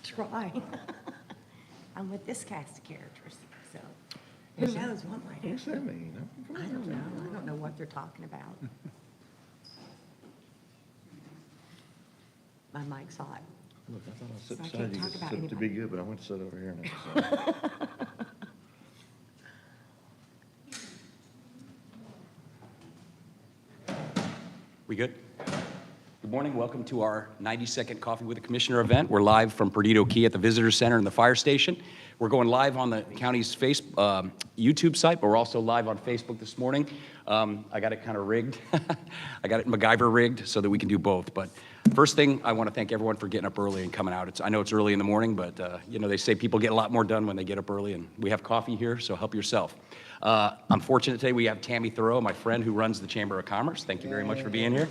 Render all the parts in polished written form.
Try. I'm with this cast of characters, so who knows what might happen. What's that mean? I don't know. I don't know what they're talking about. My mic's hot. Look, I thought I So I said can't beside you talk about to be anybody. good, but I went to sit over here now. So. We good? Good morning. Welcome to our 90-second Coffee with the Commissioner event. We're live from Perdido Key at the Visitor Center and the fire station. We're going live on the county's YouTube site, but we're also live on Facebook this morning. I got it kind of rigged. I got it MacGyver rigged so that we can do both. But first thing, I want to thank everyone for getting up early and coming out. I know it's early in the morning, but you know, they say people get a lot more done when they get up early, and we have coffee here, so help yourself. I'm fortunate today we have Tammy Thoreau, my friend who runs the Chamber of Commerce. Thank you very much for being here.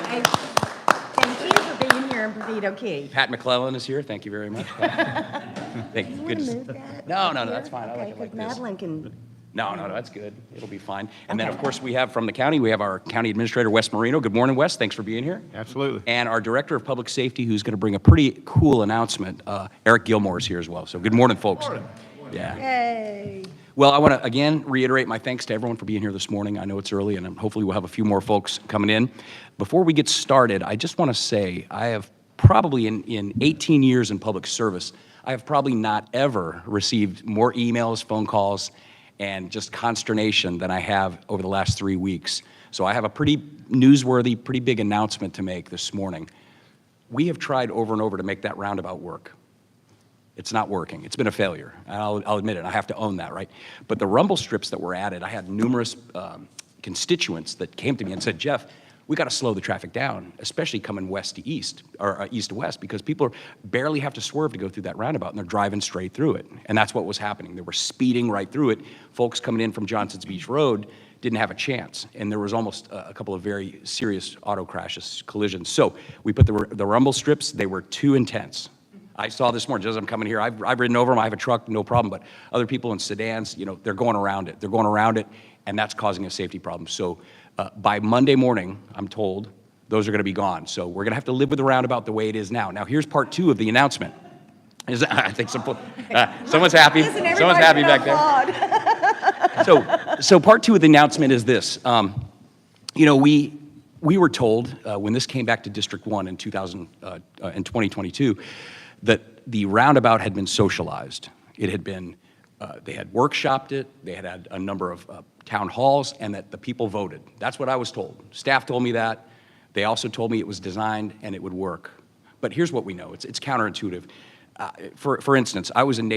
Hey, thank you for being here in Perdido Key. Pat McClellan is here. Thank you very much. Thank you. You Good want to to move that? No, up no, here? that's fine. I like it like this. Madeline can, No, that's good. It'll be fine. And then, of course, we have from the county, we have our County Administrator, Wes Marino. Good morning, Wes. Thanks for being here. Absolutely. And our Director of Public Safety, who's going to bring a pretty cool announcement, Eric Gilmore is here as well. So good morning, folks. Yeah. yay. Well, I want to, again, reiterate my thanks to everyone for being here this morning. I know it's early, and hopefully we'll have a few more folks coming in. Before we get started, I just want to say I have probably, in 18 years in public service, I have probably not ever received more emails, phone calls, and just consternation than I have over the last 3 weeks. So I have a pretty newsworthy, pretty big announcement to make this morning. We have tried over and over to make that roundabout work. It's not working. It's been a failure. I'll admit it. I have to own that, right? But the rumble strips that were added, I had numerous constituents that came to me and said, Jeff, we got to slow the traffic down, especially coming west to east, or east to west, because people barely have to swerve to go through that roundabout, and they're driving straight through it. And that's what was happening. They were speeding right through it. Folks coming in from Johnson's Beach Road didn't have a chance, and there was almost a couple of very serious auto crashes, collisions. So we put the rumble strips. They were too intense. I saw this morning, just as I'm coming here, I've ridden over them, I have a truck, no problem, but other people in sedans, you know, they're going around it. They're going around it, and that's causing a safety problem. So by Monday morning, I'm told, those are going to be gone. So we're going to have to live with the roundabout the way it is now. Now, here's part two of the announcement. I think someone's happy. Listen, Someone's happy back there. So part two of the announcement is this. You know, we were told when this came back to District 1 in 2022 that the roundabout had been socialized. It had been, they had workshopped it, they had had a number of town halls, and that the people voted. That's what I was told. Staff told me that. They also told me it was designed and it would work. But here's what we know. It's counterintuitive. For instance, I was in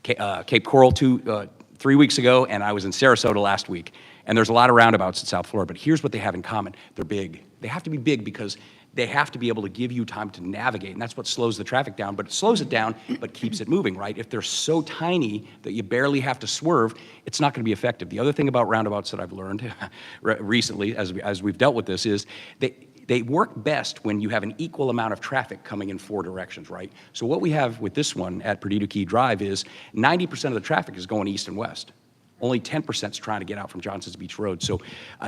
Cape Coral 3 weeks ago, and I was in Sarasota last week. And there's a lot of roundabouts in South Florida, but here's what they have in common. They're big. They have to be big because they have to be able to give you time to navigate, and that's what slows the traffic down, but it slows it down, but keeps it moving, right? If they're so tiny that you barely have to swerve, it's not gonna be effective. The other thing about roundabouts that I've learned recently, as we've dealt with this, is they work best when you have an equal amount of traffic coming in 4 directions, right? So what we have with this one at Perdido Key Drive is 90% of the traffic is going east and west. Only 10% is trying to get out from Johnson's Beach Road. So,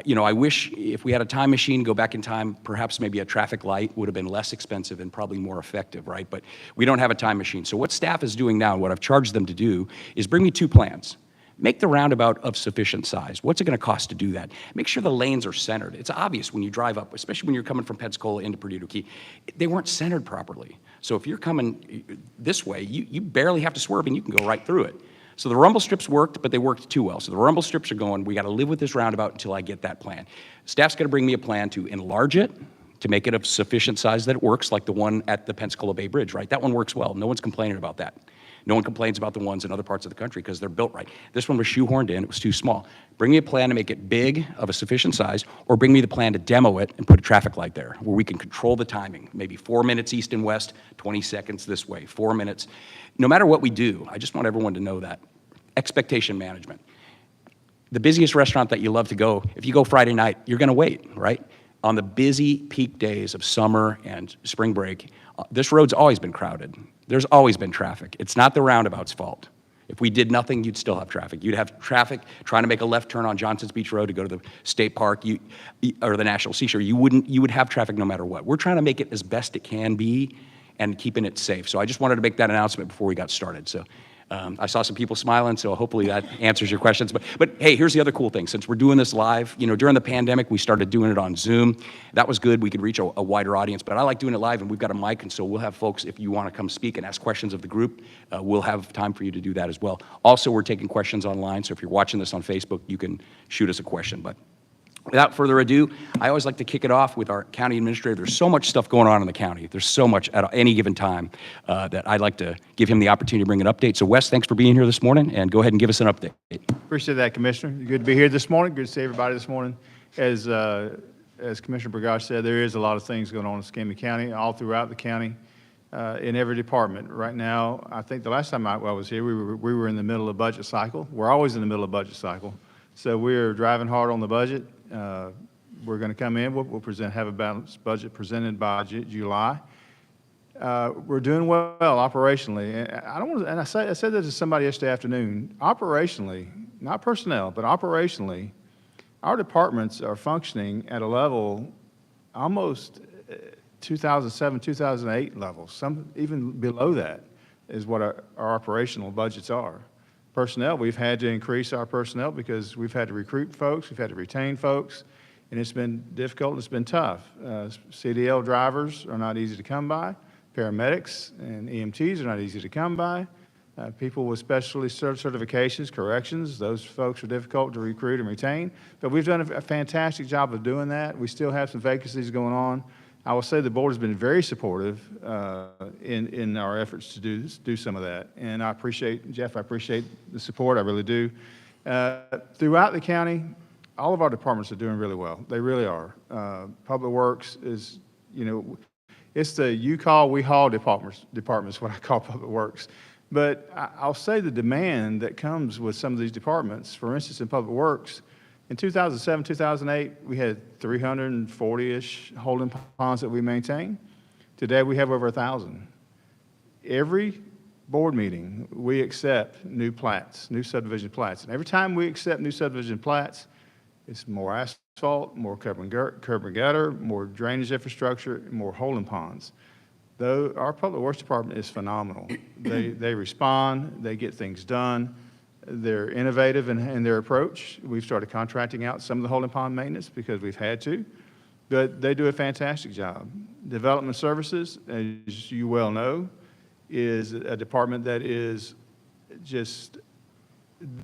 you know, I wish if we had a time machine, go back in time, perhaps maybe a traffic light would have been less expensive and probably more effective, right? But we don't have a time machine. So what staff is doing now, and what I've charged them to do, is bring me 2 plans. Make the roundabout of sufficient size. What's it going to cost to do that? Make sure the lanes are centered. It's obvious when you drive up, especially when you're coming from Pensacola into Perdido Key, they weren't centered properly. So if you're coming this way, you barely have to swerve and you can go right through it. So the rumble strips worked, but they worked too well. So the rumble strips are going, we got to live with this roundabout until I get that plan. Staff's going to bring me a plan to enlarge it, to make it of sufficient size that it works, like the one at the Pensacola Bay Bridge, right? That one works well. No one's complaining about that. No one complains about the ones in other parts of the country because they're built right. This one was shoehorned in. It was too small. Bring me a plan to make it big, of a sufficient size, or bring me the plan to demo it and put a traffic light there where we can control the timing. Maybe 4 minutes east and west, 20 seconds this way, 4 minutes. No matter what we do, I just want everyone to know that. Expectation management. The busiest restaurant that you love to go, if you go Friday night, you're going to wait, right? On the busy peak days of summer and spring break, this road's always been crowded. There's always been traffic. It's not the roundabout's fault. If we did nothing, you'd still have traffic. You'd have traffic trying to make a left turn on Johnson's Beach Road to go to the state park or the National Seashore. You would have traffic no matter what. We're trying to make it as best it can be and keeping it safe. So I just wanted to make that announcement before we got started. So I saw some people smiling, so hopefully that answers your questions. But hey, here's the other cool thing. Since we're doing this live, during the pandemic, we started doing it on Zoom. That was good. We could reach a wider audience, but I like doing it live, and we've got a mic, and so we'll have folks, if you want to come speak and ask questions of the group, we'll have time for you to do that as well. Also, we're taking questions online, so if you're watching this on Facebook, you can shoot us a question. But without further ado, I always like to kick it off with our county administrator. There's so much stuff going on in the county. There's so much at any given time that I'd like to give him the opportunity to bring an update. So Wes, thanks for being here this morning, and go ahead and give us an update. Appreciate that, Commissioner. Good to be here this morning. Good to see everybody this morning. As Commissioner Burgash said, there is a lot of things going on in Escambia County, all throughout the county, in every department. Right now, I think the last time I was here, we were in the middle of budget cycle. We're always in the middle of budget cycle. So we're driving hard on the budget. We're going to come in. We'll have a balanced budget presented by July. We're doing well operationally. And I don't want to, and I said that to somebody yesterday afternoon. Operationally, not personnel, but operationally, our departments are functioning at a level almost 2007, 2008 levels. Some even below that is what our operational budgets are. Personnel, we've had to increase our personnel because we've had to recruit folks, we've had to retain folks, and it's been difficult, it's been tough. CDL drivers are not easy to come by. Paramedics and EMTs are not easy to come by. People with specialty certifications, corrections, those folks are difficult to recruit and retain. But we've done a fantastic job of doing that. We still have some vacancies going on. I will say the board has been very supportive in our efforts to do some of that. And I appreciate, Jeff, I appreciate the support, I really do. Throughout the county, all of our departments are doing really well. They really are. Public Works is, it's the you call, we haul departments, what I call Public Works. But I'll say the demand that comes with some of these departments, for instance, in Public Works, in 2007, 2008, we had 340-ish holding ponds that we maintain. Today, we have over 1,000. Every board meeting, we accept new plats, new subdivision plats. And every time we accept new subdivision plats, it's more asphalt, more curb and gutter, more drainage infrastructure, more holding ponds. Though our Public Works Department is phenomenal. They respond, they get things done. They're innovative in their approach. We've started contracting out some of the holding pond maintenance because we've had to, but they do a fantastic job. Development Services, as you well know, is a department that is just,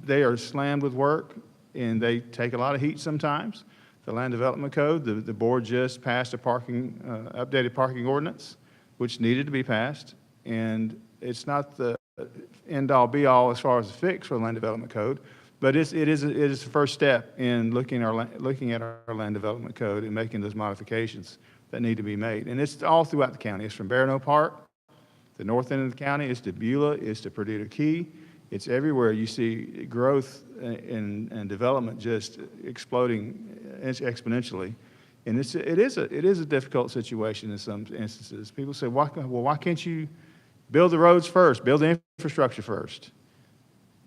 they are slammed with work and they take a lot of heat sometimes. The Land Development Code, the board just passed a updated parking ordinance, which needed to be passed, and it's not the end-all, be-all as far as the fix for the Land Development Code, but it is the first step in looking at our Land Development Code and making those modifications that need to be made. And it's all throughout the county. It's from Barano Park, the north end of the county, it's to Beulah, it's to Perdido Key. It's everywhere you see growth and development just exploding exponentially. And it is a difficult situation in some instances. People say, why can't you build the roads first, build the infrastructure first?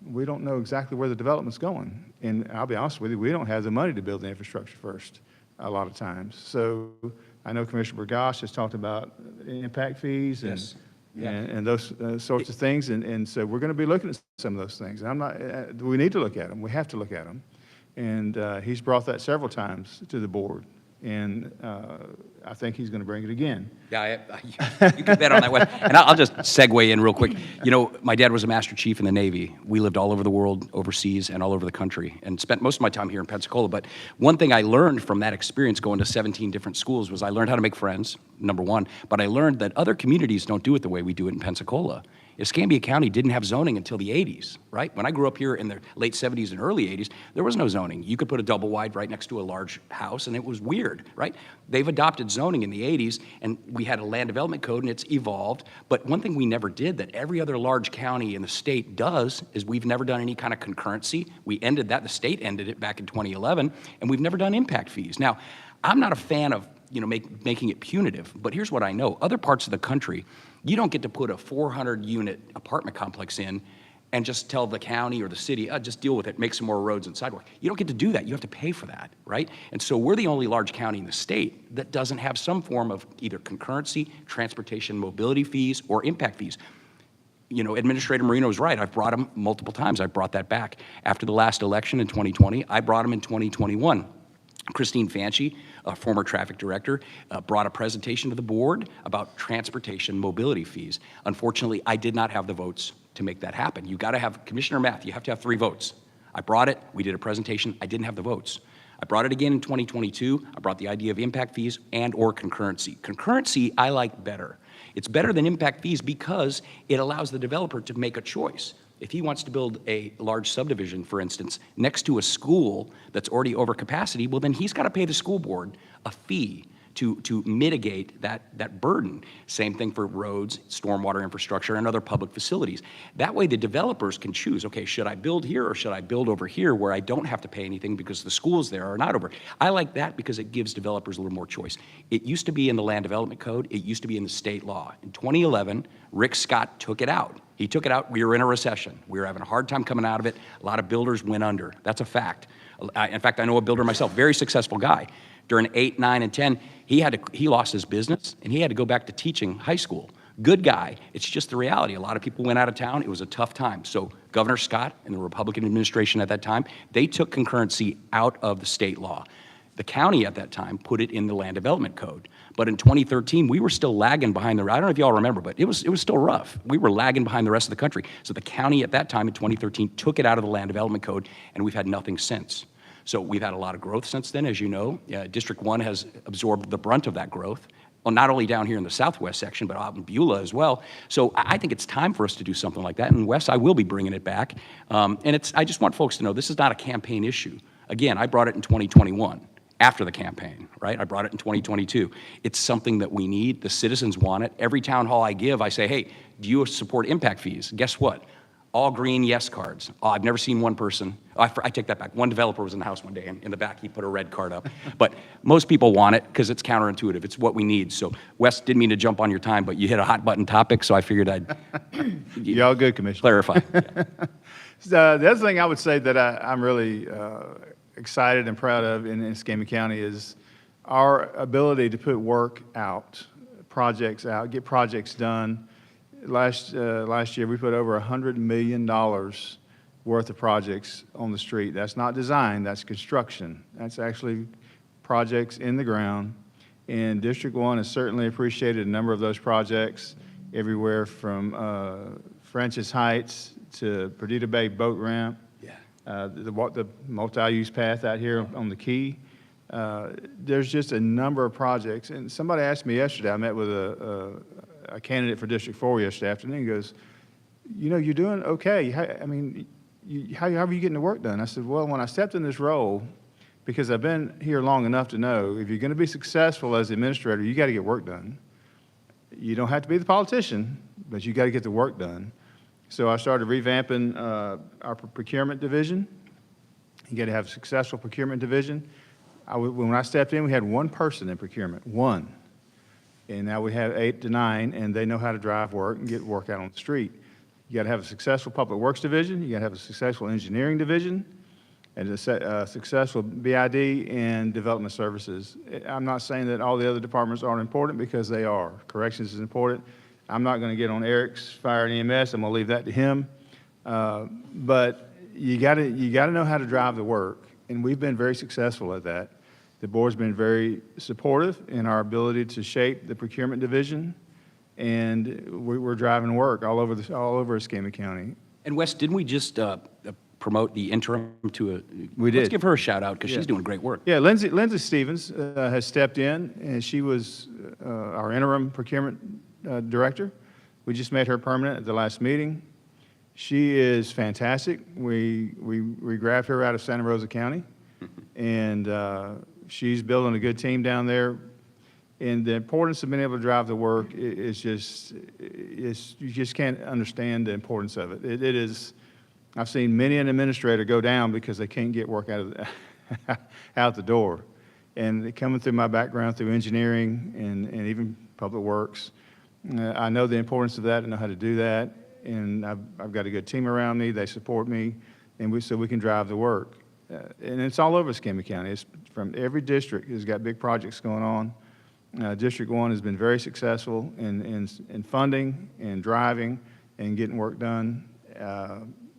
We don't know exactly where the development's going. And I'll be honest with you, we don't have the money to build the infrastructure first a lot of times. So I know Commissioner Burgash has talked about impact fees and, Yes. and those sorts of things. And so we're going to be looking at some of those things. And we need to look at them. We have to look at them. And he's brought that several times to the board. And I think he's going to bring it again. Yeah, you can bet on that one. And I'll just segue in real quick. My dad was a Master Chief in the Navy. We lived all over the world, overseas, and all over the country, and spent most of my time here in Pensacola. But one thing I learned from that experience going to 17 different schools was I learned how to make friends, number one, but I learned that other communities don't do it the way we do it in Pensacola. Escambia County didn't have zoning until the 80s, right? When I grew up here in the late 70s and early 80s, there was no zoning. You could put a double wide right next to a large house, and it was weird, right? They've adopted zoning in the 80s, and we had a land development code, and it's evolved. But one thing we never did that every other large county in the state does is we've never done any kind of concurrency. We ended that. The state ended it back in 2011, and we've never done impact fees. Now, I'm not a fan of making it punitive, but here's what I know. Other parts of the country, you don't get to put a 400-unit apartment complex in and just tell the county or the city, just deal with it, make some more roads and sidewalks. You don't get to do that. You have to pay for that, right? And so we're the only large county in the state that doesn't have some form of either concurrency, transportation mobility fees, or impact fees. You know, Administrator Marino is right. I've brought him multiple times. I brought that back. After the last election in 2020, I brought him in 2021. Christine Fanchi, a former traffic director, brought a presentation to the board about transportation mobility fees. Unfortunately, I did not have the votes to make that happen. You got to have, Commissioner Math, you have to have 3 votes. I brought it, we did a presentation, I didn't have the votes. I brought it again in 2022. I brought the idea of impact fees and or concurrency. Concurrency, I like better. It's better than impact fees because it allows the developer to make a choice. If he wants to build a large subdivision, for instance, next to a school that's already over capacity, well, then he's got to pay the school board a fee to mitigate that burden. Same thing for roads, stormwater infrastructure, and other public facilities. That way the developers can choose, okay, should I build here or should I build over here where I don't have to pay anything because the schools there are not over. I like that because it gives developers a little more choice. It used to be in the Land Development Code. It used to be in the state law. In 2011, Rick Scott took it out. He took it out. We were in a recession. We were having a hard time coming out of it. A lot of builders went under. That's a fact. In fact, I know a builder myself, very successful guy. During 8, 9, and 10, he lost his business, and he had to go back to teaching high school. Good guy. It's just the reality. A lot of people went out of town. It was a tough time. So Governor Scott and the Republican administration at that time, they took concurrency out of the state law. The county at that time put it in the Land Development Code. But in 2013, we were still lagging behind I don't know if y'all remember, but it was still rough. We were lagging behind the rest of the country. So the county at that time in 2013 took it out of the Land Development Code, and we've had nothing since. So we've had a lot of growth since then, as you know. District 1 has absorbed the brunt of that growth. Well, not only down here in the southwest section, but out in Beulah as well. So I think it's time for us to do something like that. And Wes, I will be bringing it back. I just want folks to know this is not a campaign issue. Again, I brought it in 2021. After the campaign, right? I brought it in 2022. It's something that we need. The citizens want it. Every town hall I give, I say, hey, do you support impact fees? Guess what? All green yes cards. Oh, I've never seen one person. Oh, I take that back. One developer was in the house one day, and in the back he put a red card up. But most people want it because it's counterintuitive. It's what we need. So, Wes, didn't mean to jump on your time, but you hit a hot button topic, so I figured I'd Y'all good, Commissioner. clarify. Yeah. The other thing I would say that I'm really excited and proud of in Escambia County is our ability to put work out, projects out, get projects done. Last year, we put over $100 million worth of projects on the street. That's not design, that's construction. That's actually projects in the ground. And District 1 has certainly appreciated a number of those projects, everywhere from French's Heights to Perdita Bay Boat Ramp, the multi-use path out here on the Key. There's just a number of projects. And somebody asked me yesterday, I met with a candidate for District 4 yesterday afternoon. He goes, you know, you're doing okay. How are you getting the work done? I said, well, when I stepped in this role, because I've been here long enough to know if you're going to be successful as administrator, you got to get work done. You don't have to be the politician, but you got to get the work done. So I started revamping our procurement division. You got to have a successful procurement division. When I stepped in, we had 1 person in procurement, 1. And now we have 8 to 9, and they know how to drive work and get work out on the street. You got to have a successful public works division. You got to have a successful engineering division, and a successful BID and development services. I'm not saying that all the other departments aren't important, because they are. Corrections is important. I'm not going to get on Eric's fire and EMS. I'm going to leave that to him. But you got to know how to drive the work, and we've been very successful at that. The board's been very supportive in our ability to shape the procurement division, and we're driving work all over Escambia County. And Wes, didn't we just promote the interim to a? We did. Let's give her a shout out because she's doing great work. Yeah, Lindsay Stevens has stepped in, and she was our interim procurement director. We just made her permanent at the last meeting. She is fantastic. We grabbed her out of Santa Rosa County, and she's building a good team down there. And the importance of being able to drive the work is just, you just can't understand the importance of it. It is, I've seen many an administrator go down because they can't get work out the door. And coming through my background through engineering and even public works, I know the importance of that and know how to do that. and I've got a good team around me. They support me, and so we can drive the work. And it's all over Escambia County. It's from every district has got big projects going on. District 1 has been very successful in funding and driving and getting work done.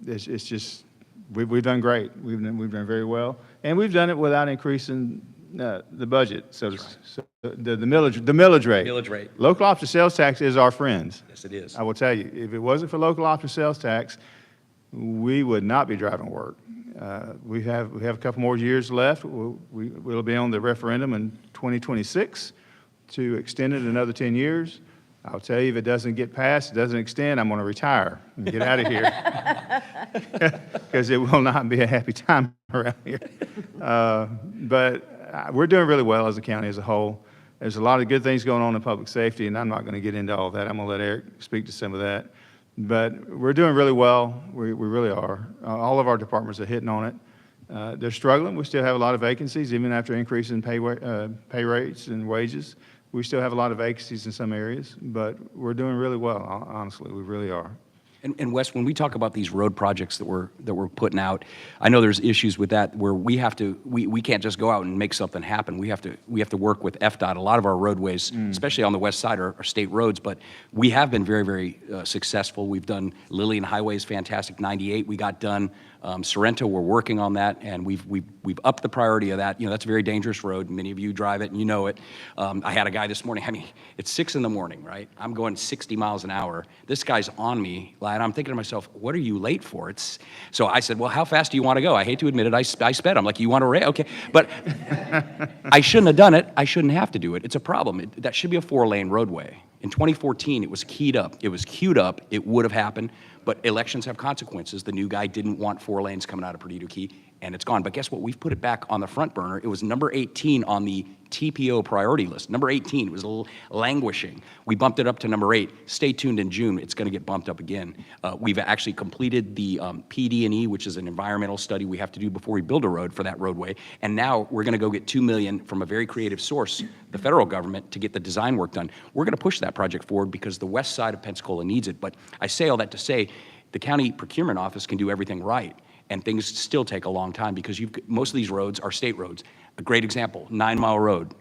It's just, we've done great. We've done very well. And we've done it without increasing the budget, so the millage rate. Millage rate. Local option sales tax is our friend. Yes, it is. I will tell you, if it wasn't for local option sales tax, we would not be driving work. We have a couple more years left. We'll be on the referendum in 2026 to extend it another 10 years. I'll tell you, if it doesn't get passed, it doesn't extend, I'm going to retire and get out of here. Because it will not be a happy time around here. But we're doing really well as a county as a whole. There's a lot of good things going on in public safety, and I'm not going to get into all that. I'm going to let Eric speak to some of that. But we're doing really well. We really are. All of our departments are hitting on it. They're struggling. We still have a lot of vacancies, even after increasing pay rates and wages. We still have a lot of vacancies in some areas, but we're doing really well, honestly. We really are. And Wes, when we talk about these road projects that we're putting out, I know there's issues with that where we have to, we can't just go out and make something happen. We have to work with FDOT. A lot of our roadways, especially on the west side, are state roads, but we have been very, very successful. We've done Lillian Highway's fantastic 98. We got done Sorrento. We're working on that, and we've upped the priority of that. You know, that's a very dangerous road. Many of you drive it, and you know it. I had a guy this morning. I mean, it's 6 in the morning, right? I'm going 60 miles an hour. This guy's on me, and I'm thinking to myself, what are you late for? So I said, well, how fast do you want to go? I hate to admit it, I sped. I'm like, you want to race? Okay. But I shouldn't have done it. I shouldn't have to do it. It's a problem. That should be a 4-lane roadway. In 2014, it was keyed up. It was queued up. It would have happened. But elections have consequences. The new guy didn't want 4 lanes coming out of Perdido Key, and it's gone. But guess what? We've put it back on the front burner. It was number 18 on the TPO priority list. Number 18, it was a little languishing. We bumped it up to number 8. Stay tuned in June. It's going to get bumped up again. We've actually completed the PD&E, which is an environmental study we have to do before we build a road for that roadway. And now we're going to go get $2 million from a very creative source, the federal government, to get the design work done. We're going to push that project forward because the west side of Pensacola needs it. But I say all that to say, the county procurement office can do everything right, and things still take a long time because most of these roads are state roads. A great example, 9 Mile Road.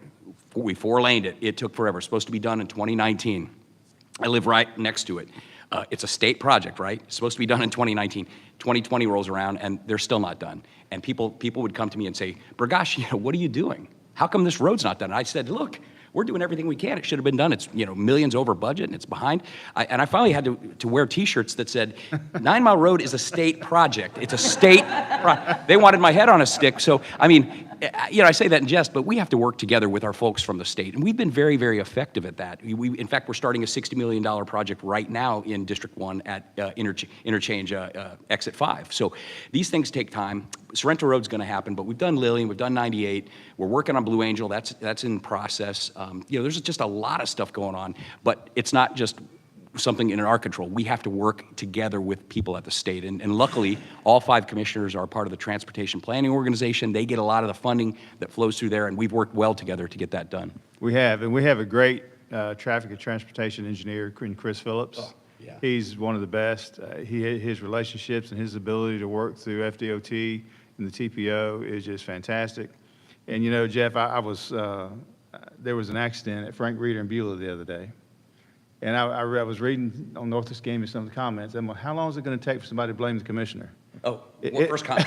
We 4-laned it. It took forever. It's supposed to be done in 2019. I live right next to it. It's a state project, right? It's supposed to be done in 2019. 2020 rolls around, and they're still not done. And people would come to me and say, Burgash, what are you doing? How come this road's not done? And I said, look, we're doing everything we can. It should have been done. It's millions over budget, and it's behind. And I finally had to wear T-shirts that said, 9 Mile Road is a state project. It's a state project. They wanted my head on a stick. So, I mean, I say that in jest, but we have to work together with our folks from the state. And we've been very, very effective at that. In fact, we're starting a $60 million project right now in District 1 at Interchange Exit 5. So these things take time. Sorrento Road's going to happen, but we've done Lillian, we've done 98. We're working on Blue Angel. That's in process. There's just a lot of stuff going on, but it's not just something in our control. We have to work together with people at the state. And luckily, all 5 commissioners are part of the Transportation Planning Organization. They get a lot of the funding that flows through there, and we've worked well together to get that done. We have, and we have a great traffic and transportation engineer, Chris Phillips. Oh, yeah. He's one of the best. His relationships and his ability to work through FDOT and the TPO is just fantastic. And Jeff, there was an accident at Frank Reeder and Beulah the other day. And I was reading on North Escambia some of the comments. I'm like, how long is it going to take for somebody to blame the commissioner? Oh, first comment.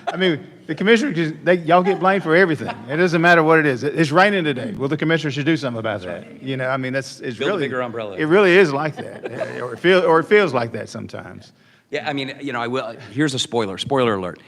I mean, the commissioner, y'all get blamed for everything. It doesn't matter what it is. It's raining today. Well, the commissioner should do something about that. Right. I mean, it's Build really a bigger umbrella. It really is like that, or it feels like that sometimes. Yeah, I mean, I will. Here's a spoiler. Spoiler alert.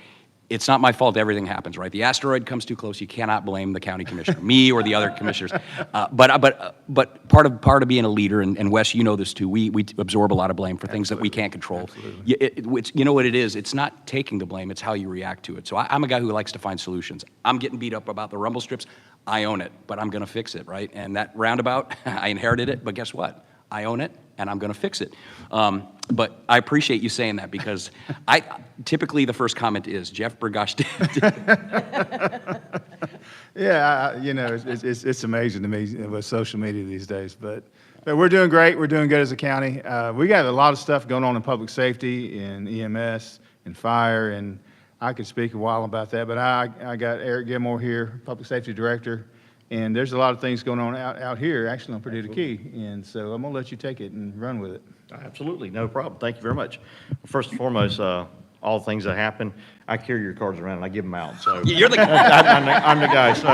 It's not my fault everything happens, right? The asteroid comes too close. You cannot blame the county commissioner, me or the other commissioners. But part of being a leader, and Wes, you know this too, we absorb a lot of blame for things that we can't control. You know what it is? It's not taking the blame. It's how you react to it. So I'm a guy who likes to find solutions. I'm getting beat up about the rumble strips. I own it, but I'm going to fix it, right? And that roundabout, I inherited it, but guess what? I own it, and I'm going to fix it. But I appreciate you saying that, because typically the first comment is, Jeff Burgash did. Yeah, it's amazing to me with social media these days, but we're doing great. We're doing good as a county. We got a lot of stuff going on in public safety, in EMS, in fire, and I could speak a while about that, but I got Eric Gilmore here, Public Safety Director, and there's a lot of things going on out here, actually on Perdita Key, and so I'm gonna let you take it and run with it. Absolutely, no problem. Thank you very much. First and foremost, all the things that happen, I carry your cards around and I give them out, so. You're the I'm the guy, so,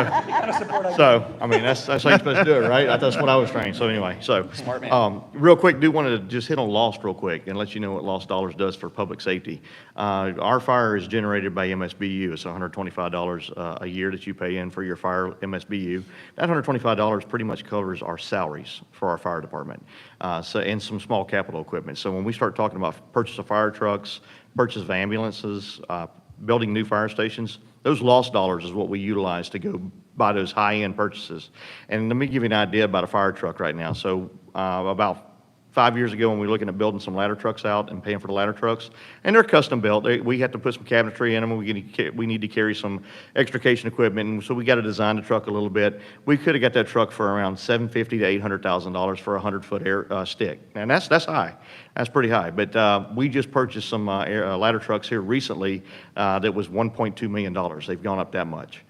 I mean, that's how you're supposed to do it, right? That's what I was trained, so anyway, so. Smart man. Real quick, do want to just hit on lost real quick and let you know what lost dollars does for public safety. Our fire is generated by MSBU. It's $125 a year that you pay in for your fire MSBU. That $125 pretty much covers our salaries for our fire department, and some small capital equipment. So when we start talking about purchase of fire trucks, purchase of ambulances, building new fire stations, those lost dollars is what we utilize to go buy those high-end purchases. And let me give you an idea about a fire truck right now. So about 5 years ago, when we were looking at building some ladder trucks out and paying for the ladder trucks, and they're custom built. We had to put some cabinetry in them. We need to carry some extrication equipment, and so we got to design the truck a little bit. We could have got that truck for around $750,000 to $800,000 for a 100-foot stick, and that's high. That's pretty high. But we just purchased some ladder trucks here recently that was $1.2 million. They've gone up that much.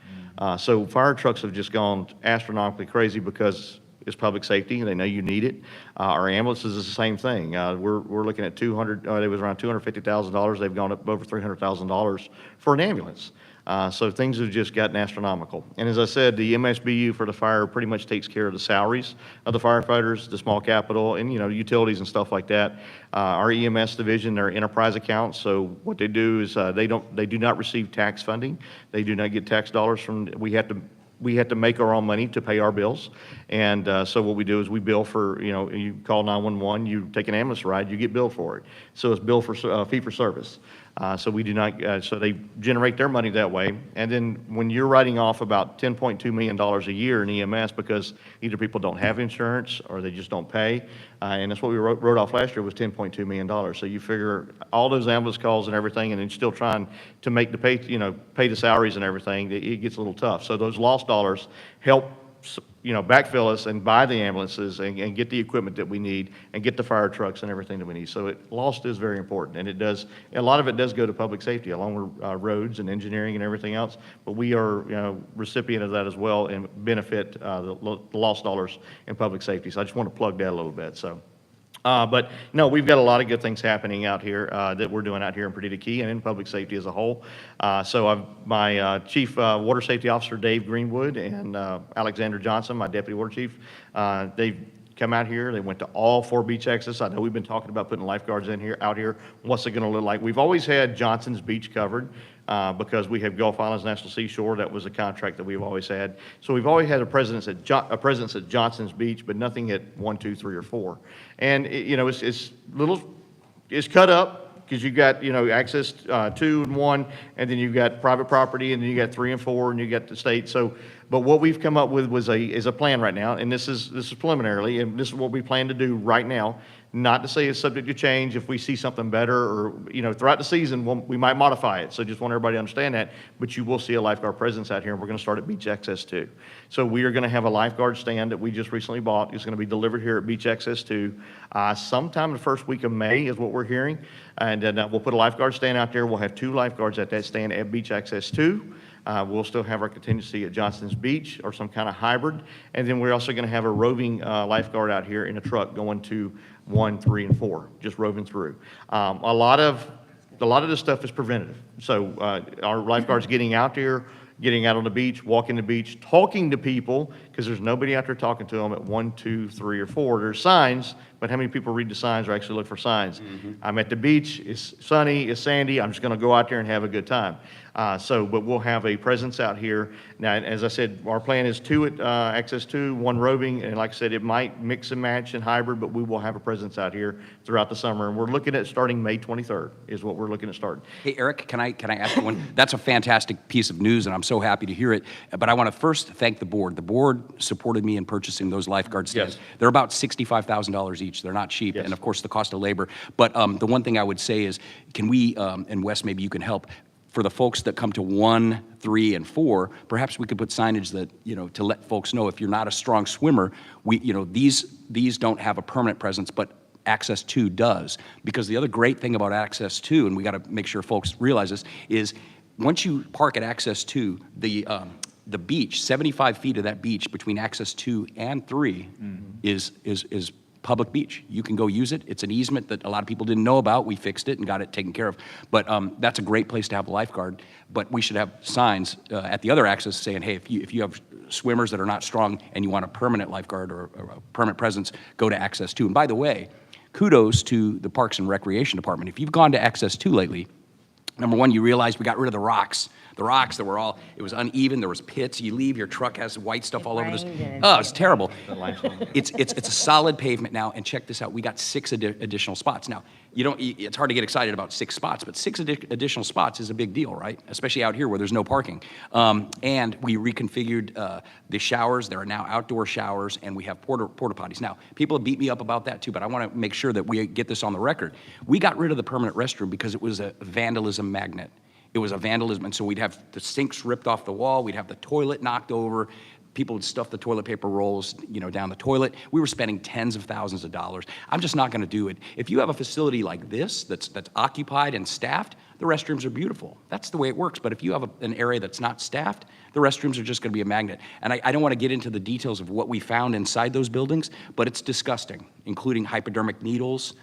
So fire trucks have just gone astronomically crazy because it's public safety, and they know you need it. Our ambulances is the same thing. We're looking at it was around $250,000. They've gone up over $300,000 for an ambulance. So things have just gotten astronomical. And as I said, the MSBU for the fire pretty much takes care of the salaries of the firefighters, the small capital, and utilities and stuff like that. Our EMS division, their enterprise accounts. So what they do is they do not receive tax funding. They do not get tax dollars from. We have to make our own money to pay our bills. And so what we do is we bill for, you call 911, you take an ambulance ride, you get billed for it. So it's billed for fee for service. So we do not, so they generate their money that way. And then when you're writing off about $10.2 million a year in EMS because either people don't have insurance or they just don't pay, and that's what we wrote off last year was $10.2 million. So you figure all those ambulance calls and everything, and then still trying to make the pay the salaries and everything, it gets a little tough. So those lost dollars help backfill us and buy the ambulances and get the equipment that we need and get the fire trucks and everything that we need. So lost is very important, and a lot of it does go to public safety along with roads and engineering and everything else, but we are recipient of that as well and benefit the lost dollars in public safety. So I just want to plug that a little bit. So. But no, we've got a lot of good things happening out here that we're doing out here in Perdita Key and in public safety as a whole. My Chief Water Safety Officer, Dave Greenwood, and Alexander Johnson, my Deputy Water Chief, they've come out here. They went to all 4 beach exits. I know we've been talking about putting lifeguards out here. What's it going to look like? We've always had Johnson's Beach covered because we have Gulf Islands National Seashore. That was a contract that we've always had. So we've always had a presence at Johnson's Beach, but nothing at 1, 2, 3, or 4. And it's cut up because you got access 2 and 1, and then you've got private property, and then you got 3 and 4, and you got the state. So, but what we've come up with is a plan right now, and this is preliminarily, and this is what we plan to do right now. Not to say it's subject to change if we see something better, or throughout the season we might modify it. So just want everybody to understand that. But you will see a lifeguard presence out here, and we're going to start at Beach Access 2. So we are going to have a lifeguard stand that we just recently bought. It's going to be delivered here at Beach Access 2 sometime the first week of May is what we're hearing. And then we'll put a lifeguard stand out there. We'll have 2 lifeguards at that stand at Beach Access 2. We'll still have our contingency at Johnson's Beach or some kind of hybrid. And then we're also going to have a roving lifeguard out here in a truck going to 1, 3, and 4, just roving through. A lot of this stuff is preventative. So our lifeguards getting out there, getting out on the beach, walking the beach, talking to people, because there's nobody out there talking to them at 1, 2, 3, or 4. There's signs, but how many people read the signs or actually look for signs? Mm-hmm. I'm at the beach, it's sunny, it's sandy, I'm just going to go out there and have a good time. But we'll have a presence out here. Now, as I said, our plan is 2 at Access 2, 1 roving, and like I said, it might mix and match and hybrid, but we will have a presence out here throughout the summer, and we're looking at starting May 23rd is what we're looking at starting. Hey, Eric, can I ask you one? That's a fantastic piece of news, and I'm so happy to hear it. But I want to first thank the board. The board supported me in purchasing those lifeguard stands. Yes. They're about $65,000 each. They're not cheap, Yes. and of course, the cost of labor. But the one thing I would say is, can we, and Wes, maybe you can help, for the folks that come to 1, 3, and 4, perhaps we could put signage that, to let folks know if you're not a strong swimmer, these don't have a permanent presence, but Access 2 does. Because the other great thing about Access 2, and we got to make sure folks realize this, is once you park at Access 2, the beach, 75 feet of that beach between Access 2 and 3 is public beach. You can go use it. It's an easement that a lot of people didn't know about. We fixed it and got it taken care of. But that's a great place to have a lifeguard. But we should have signs at the other access saying, hey, if you have swimmers that are not strong and you want a permanent lifeguard or a permanent presence, go to Access 2. And by the way, kudos to the Parks and Recreation Department. If you've gone to Access 2 lately, number one, you realize we got rid of the rocks. The rocks that were all, it was uneven, there was pits, you leave, your truck has white stuff all over this. rained and Oh, it's terrible. limestone. It's a solid pavement now, and check this out, we got 6 additional spots. Now, it's hard to get excited about 6 spots, but 6 additional spots is a big deal, right? Especially out here where there's no parking. And we reconfigured the showers, there are now outdoor showers, and we have porta potties. Now, people have beat me up about that too, but I want to make sure that we get this on the record. We got rid of the permanent restroom because it was a vandalism magnet. It was a vandalism, and so we'd have the sinks ripped off the wall, we'd have the toilet knocked over, people would stuff the toilet paper rolls, down the toilet. We were spending tens of thousands of dollars. I'm just not gonna do it. If you have a facility like this that's occupied and staffed, the restrooms are beautiful. That's the way it works, but if you have an area that's not staffed, the restrooms are just gonna be a magnet. And I don't wanna get into the details of what we found inside those buildings, but it's disgusting, including hypodermic needles,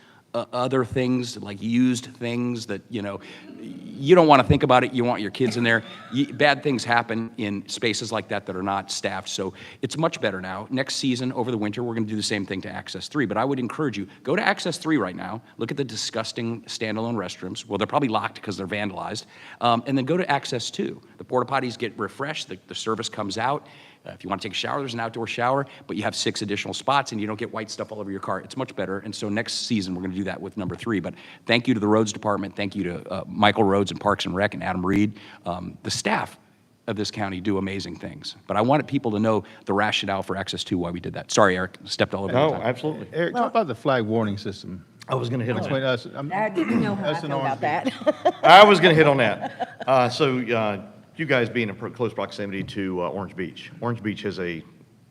other things, like used things that, you don't want to think about it. You want your kids in there. Bad things happen in spaces like that that are not staffed. So it's much better now. Next season, over the winter, we're going to do the same thing to Access 3. But I would encourage you, go to Access 3 right now. Look at the disgusting standalone restrooms. Well, they're probably locked because they're vandalized. And then go to Access 2. The porta potties get refreshed. The service comes out. If you want to take a shower, there's an outdoor shower, but you have 6 additional spots and you don't get white stuff all over your car. It's much better. And so next season, we're going to do that with number 3. But thank you to the Roads Department. Thank you to Michael Rhodes and Parks and Rec and Adam Reed. The staff of this county do amazing things. But I wanted people to know the rationale for Access 2, why we did that. Sorry, Eric, stepped all over your No, time. absolutely. Eric, talk about the flag warning system. I was going to hit on Between that. us, You know how I us and feel about Orange Beach. that. I was going to hit on that. You guys being in close proximity to Orange Beach. Orange Beach has a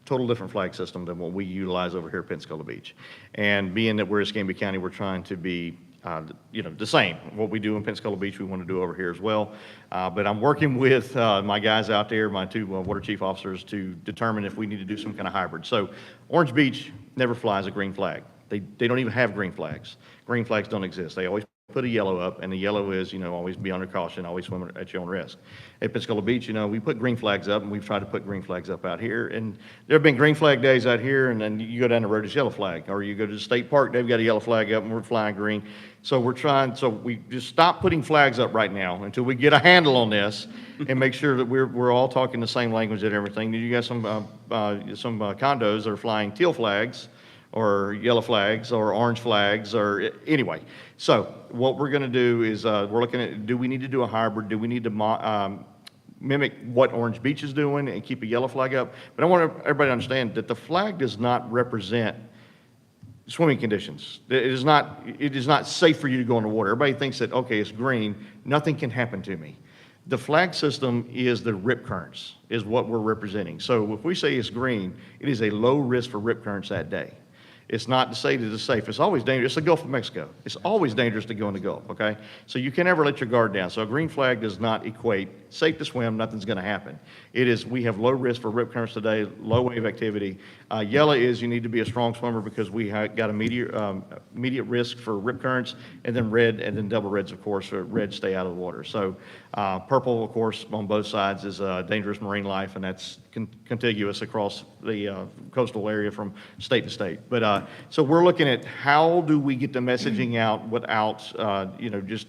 total different flag system than what we utilize over here at Pensacola Beach. And being that we're Escambia County, we're trying to be, the same. What we do in Pensacola Beach, we want to do over here as well. But I'm working with my guys out there, my 2 water chief officers, to determine if we need to do some kind of hybrid. So Orange Beach never flies a green flag. They don't even have green flags. Green flags don't exist. They always put a yellow up, and the yellow is, always be under caution, always swim at your own risk. At Pensacola Beach, we put green flags up, and we've tried to put green flags up out here. And there have been green flag days out here, and then you go down the road, it's yellow flag. Or you go to the state park, they've got a yellow flag up, and we're flying green. So we just stop putting flags up right now until we get a handle on this and make sure that we're all talking the same language and everything. You got some condos that are flying teal flags, or yellow flags, or orange flags, or anyway. So what we're going to do is we're looking at, do we need to do a hybrid? Do we need to mimic what Orange Beach is doing and keep a yellow flag up? But I want everybody to understand that the flag does not represent swimming conditions. It is not safe for you to go in the water. Everybody thinks that, okay, it's green, nothing can happen to me. The flag system is the rip currents, is what we're representing. So if we say it's green, it is a low risk for rip currents that day. It's not to say that it's safe. It's always dangerous. It's the Gulf of Mexico. It's always dangerous to go in the Gulf, okay? So you can never let your guard down. So a green flag does not equate safe to swim, nothing's going to happen. It is, we have low risk for rip currents today, low wave activity. Yellow is you need to be a strong swimmer because we have got immediate risk for rip currents, and then red, and then double reds, of course, red stay out of the water. So purple, of course, on both sides is dangerous marine life, and that's contiguous across the coastal area from state to state. But so we're looking at how do we get the messaging out without, just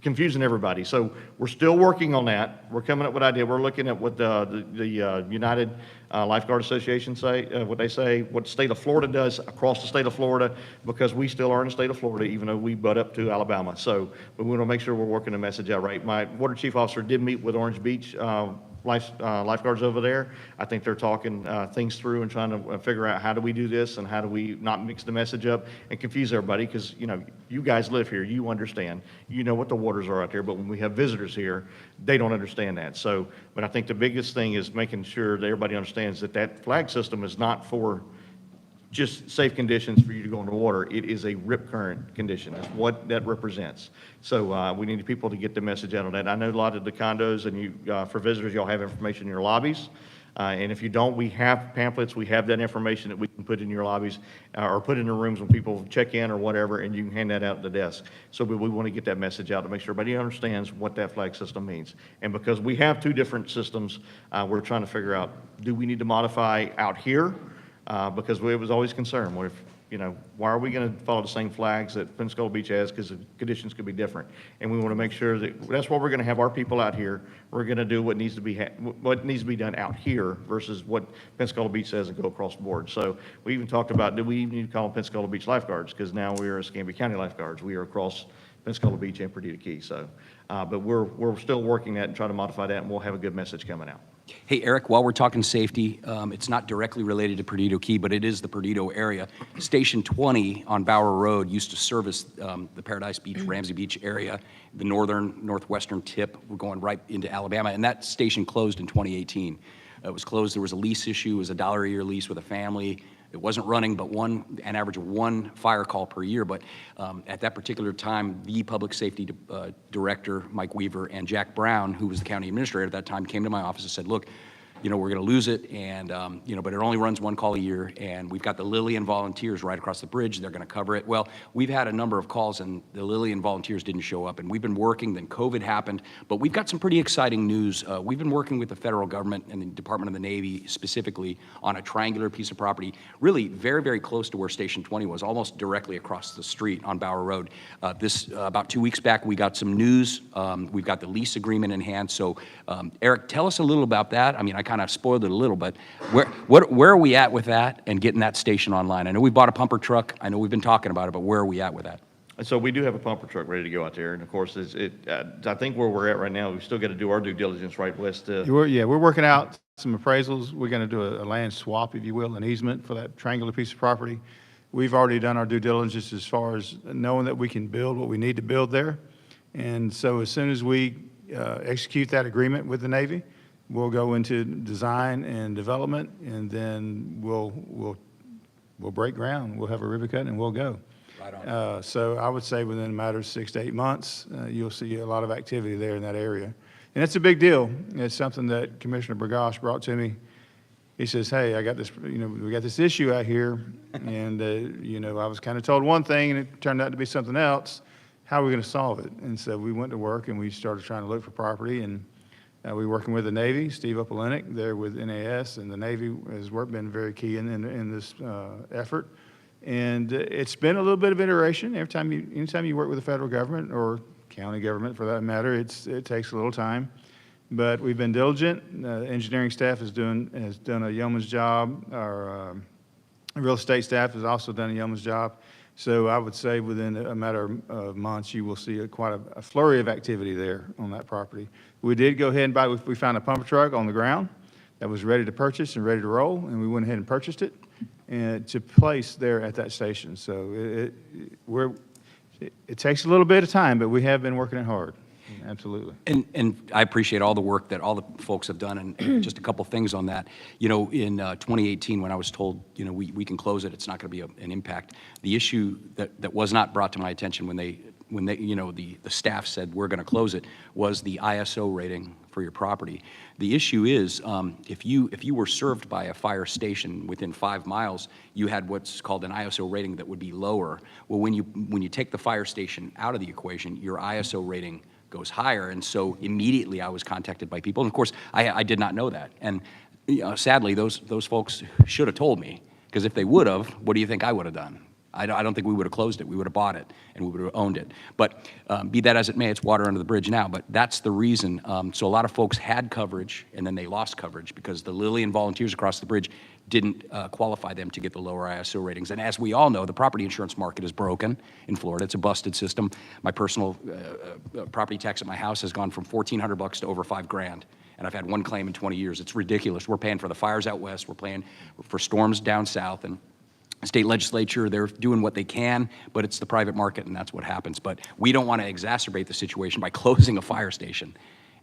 confusing everybody. So we're still working on that. We're coming up with ideas. We're looking at what the United Lifeguard Association say, what they say, what the state of Florida does across the state of Florida, because we still are in the state of Florida, even though we butt up to Alabama. So, but we want to make sure we're working the message out right. My water chief officer did meet with Orange Beach lifeguards over there. I think they're talking things through and trying to figure out how do we do this and how do we not mix the message up and confuse everybody, because, you know, you guys live here, you understand, you know what the waters are out there, but when we have visitors here, they don't understand that. So, but I think the biggest thing is making sure that everybody understands that that flag system is not for just safe conditions for you to go in the water. It is a rip current condition. That's what that represents. So we need people to get the message out on that. I know a lot of the condos and you, for visitors, y'all have information in your lobbies. And if you don't, we have pamphlets. We have that information that we can put in your lobbies or put in the rooms when people check in or whatever, and you can hand that out at the desk. So we want to get that message out to make sure everybody understands what that flag system means. And because we have two different systems, we're trying to figure out, do we need to modify out here? Because it was always concerned, what if, you know, why are we going to follow the same flags that Pensacola Beach has, because the conditions could be different. And we want to make sure that, that's why we're going to have our people out here. We're going to do what needs to be done out here versus what Pensacola Beach says and go across the board. So we even talked about, do we even need to call them Pensacola Beach lifeguards? Because now we are Escambia County lifeguards. We are across Pensacola Beach and Perdita Key. So, but we're still working that and trying to modify that, and we'll have a good message coming out. Hey, Eric, while we're talking safety, it's not directly related to Perdido Key, but it is the Perdido area. Station 20 on Bower Road used to service the Paradise Beach, Ramsey Beach area, the northwestern tip. We're going right into Alabama, and that station closed in 2018. It was closed. There was a lease issue. It was a $1 a year lease with a family. It wasn't running, but an average of one fire call per year. But at that particular time, the public safety director, Mike Weaver, and Jack Brown, who was the county administrator at that time, came to my office and said, look, you know, we're going to lose it, and, you know, but it only runs one call a year, and we've got the Lillian Volunteers right across the bridge. They're going to cover it. Well, we've had a number of calls, and the Lillian Volunteers didn't show up, and we've been working. Then COVID happened, but we've got some pretty exciting news. We've been working with the federal government and the Department of the Navy specifically on a triangular piece of property, really very, very close to where Station 20 was, almost directly across the street on Bower Road. About 2 weeks back, we got some news. We've got the lease agreement in hand. So, Eric, tell us a little about that. I mean, I kind of spoiled it a little, but where are we at with that and getting that station online? I know we bought a pumper truck. I know we've been talking about it, but where are we at with that? And so we do have a pumper truck ready to go out there. And of course, I think where we're at right now, we've still got to do our due diligence, right, Wes? We're working out some appraisals. We're going to do a land swap, if you will, an easement for that triangular piece of property. We've already done our due diligence as far as knowing that we can build what we need to build there. And so as soon as we execute that agreement with the Navy, we'll go into design and development, and then we'll break ground. We'll have a ribbon cut, and we'll go. Right on. So I would say within a matter of 6 to 8 months, you'll see a lot of activity there in that area. And it's a big deal. It's something that Commissioner Burgash brought to me. He says, hey, I got this, you know, we got this issue out here, and, you know, I was kind of told one thing, and it turned out to be something else. How are we going to solve it? And so we went to work, and we started trying to look for property, and we're working with the Navy, Steve Opalenik there with NAS, and the Navy has been very key in this effort. And it's been a little bit of iteration. Anytime you work with the federal government or county government for that matter, it takes a little time. But we've been diligent. Engineering staff has done a yeoman's job. Our real estate staff has also done a yeoman's job. So I would say within a matter of months, you will see quite a flurry of activity there on that property. We did go ahead and we found a pumper truck on the ground that was ready to purchase and ready to roll, and we went ahead and purchased it and to place there at that station. So it takes a little bit of time, but we have been working it hard. Absolutely. And I appreciate all the work that all the folks have done, and just a couple things on that. You know, in 2018, when I was told, you know, we can close it, it's not going to be an impact. The issue that was not brought to my attention when they you know, the staff said we're going to close it was the ISO rating for your property. The issue is if you were served by a fire station within 5 miles, you had what's called an ISO rating that would be lower. Well, when you take the fire station out of the equation, your ISO rating goes higher. And so immediately I was contacted by people. And of course, I did not know that. And you know, sadly, those folks should have told me, because if they would have, what do you think I would have done? I don't think we would have closed it. We would have bought it, and we would have owned it. But be that as it may, it's water under the bridge now. But that's the reason. So a lot of folks had coverage, and then they lost coverage because the Lillian Volunteers across the bridge didn't qualify them to get the lower ISO ratings. And as we all know, the property insurance market is broken in Florida. It's a busted system. My personal property tax at my house has gone from $1,400 to over $5,000. and I've had one claim in 20 years. It's ridiculous. We're paying for the fires out west, we're paying for storms down south, and the state legislature, they're doing what they can, but it's the private market, and that's what happens. But we don't want to exacerbate the situation by closing a fire station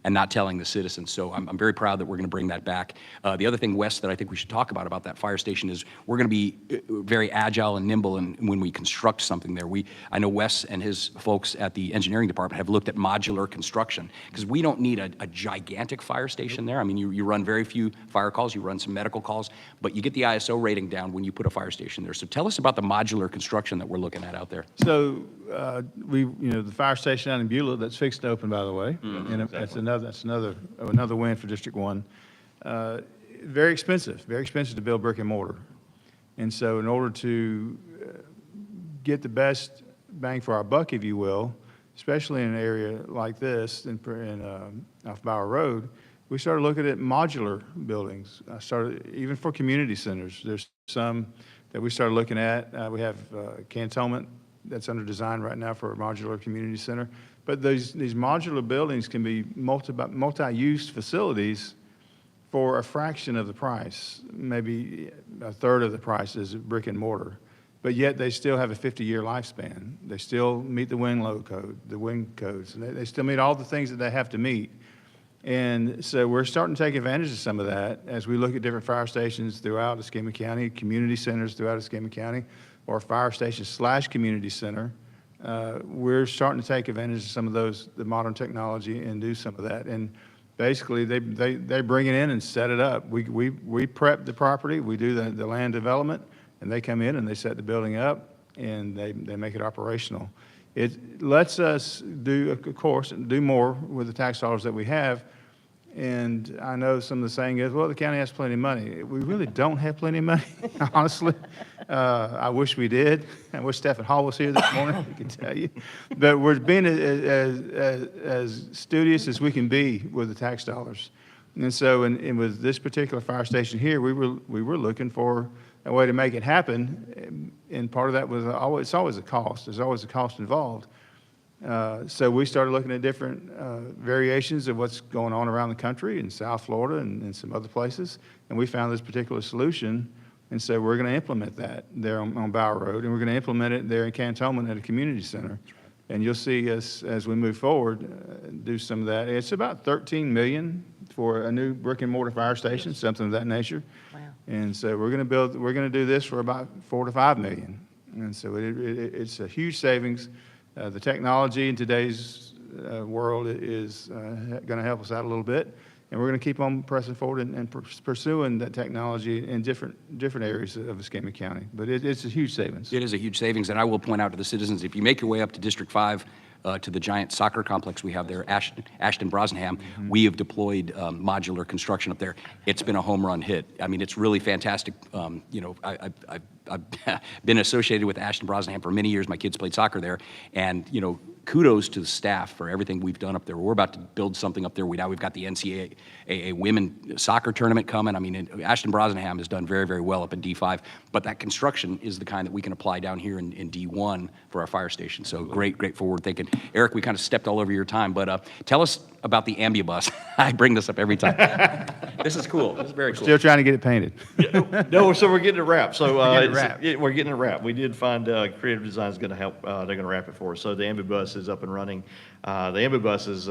and not telling the citizens. So I'm very proud that we're going to bring that back. The other thing, Wes, that I think we should talk about that fire station is we're going to be very agile and nimble when we construct something there. I know Wes and his folks at the engineering department have looked at modular construction, because we don't need a gigantic fire station there. I mean, you run very few fire calls, you run some medical calls, but you get the ISO rating down when you put a fire station there. So tell us about the modular construction that we're looking at out there. So, the fire station out in Beulah, that's fixed to open, by the way. And that's another win for District 1. Very expensive to build brick and mortar. And so in order to get the best bang for our buck, if you will, especially in an area like this off Bower Road, we started looking at modular buildings. Even for community centers, there's some that we started looking at. We have Cantonment that's under design right now for a modular community center. But these modular buildings can be multi-use facilities for a fraction of the price, maybe a third of the price as brick and mortar. But yet they still have a 50-year lifespan. They still meet the wind load code, the wind codes, and they still meet all the things that they have to meet. And so we're starting to take advantage of some of that as we look at different fire stations throughout Escambia County, community centers throughout Escambia County, or fire station / community center. We're starting to take advantage of some of the modern technology and do some of that. And basically, they bring it in and set it up. We prep the property, we do the land development, and they come in and they set the building up, and they make it operational. It lets us do more with the tax dollars that we have. And I know some of the saying is, well, the county has plenty of money. We really don't have plenty of money, honestly. I wish we did. I wish Stephen Hall was here this morning, he could tell you. But we're being as studious as we can be with the tax dollars. And so and with this particular fire station here, we were looking for a way to make it happen. And part of that was it's always a cost. There's always a cost involved. So we started looking at different variations of what's going on around the country in South Florida and some other places, and we found this particular solution, and so we're going to implement that there on Bower Road, and we're going to implement it there in Cantonment at a community center. And you'll see us, as we move forward, do some of that. It's about $13 million for a new brick and mortar fire station, something of that nature. Wow. And so we're going to do this for about $4 to $5 million. And so it's a huge savings. The technology in today's world is going to help us out a little bit, and we're going to keep on pressing forward and pursuing that technology in different areas of Escambia County. But it's a huge savings. It is a huge savings, and I will point out to the citizens, if you make your way up to District 5, to the giant soccer complex we have there, Ashton Brosnaham, we have deployed modular construction up there. It's been a home run hit. I mean, it's really fantastic. I've been associated with Ashton Brosnaham for many years. My kids played soccer there, and kudos to the staff for everything we've done up there. We're about to build something up there. We've got the NCAA women soccer tournament coming. I mean, Ashton Brosnaham has done very, very well up in D5, but that construction is the kind that we can apply down here in D1 for our fire station. So great forward thinking. Eric, we kind of stepped all over your time, but tell us about the Ambibus. I bring this up every time. This is cool. This is very cool. Still trying to get it painted. No, so we're getting it wrapped. So We're getting it wrapped. we're getting it wrapped. We did find Creative Design is going to help. They're going to wrap it for us. So the Ambibus is up and running. The Ambibus is,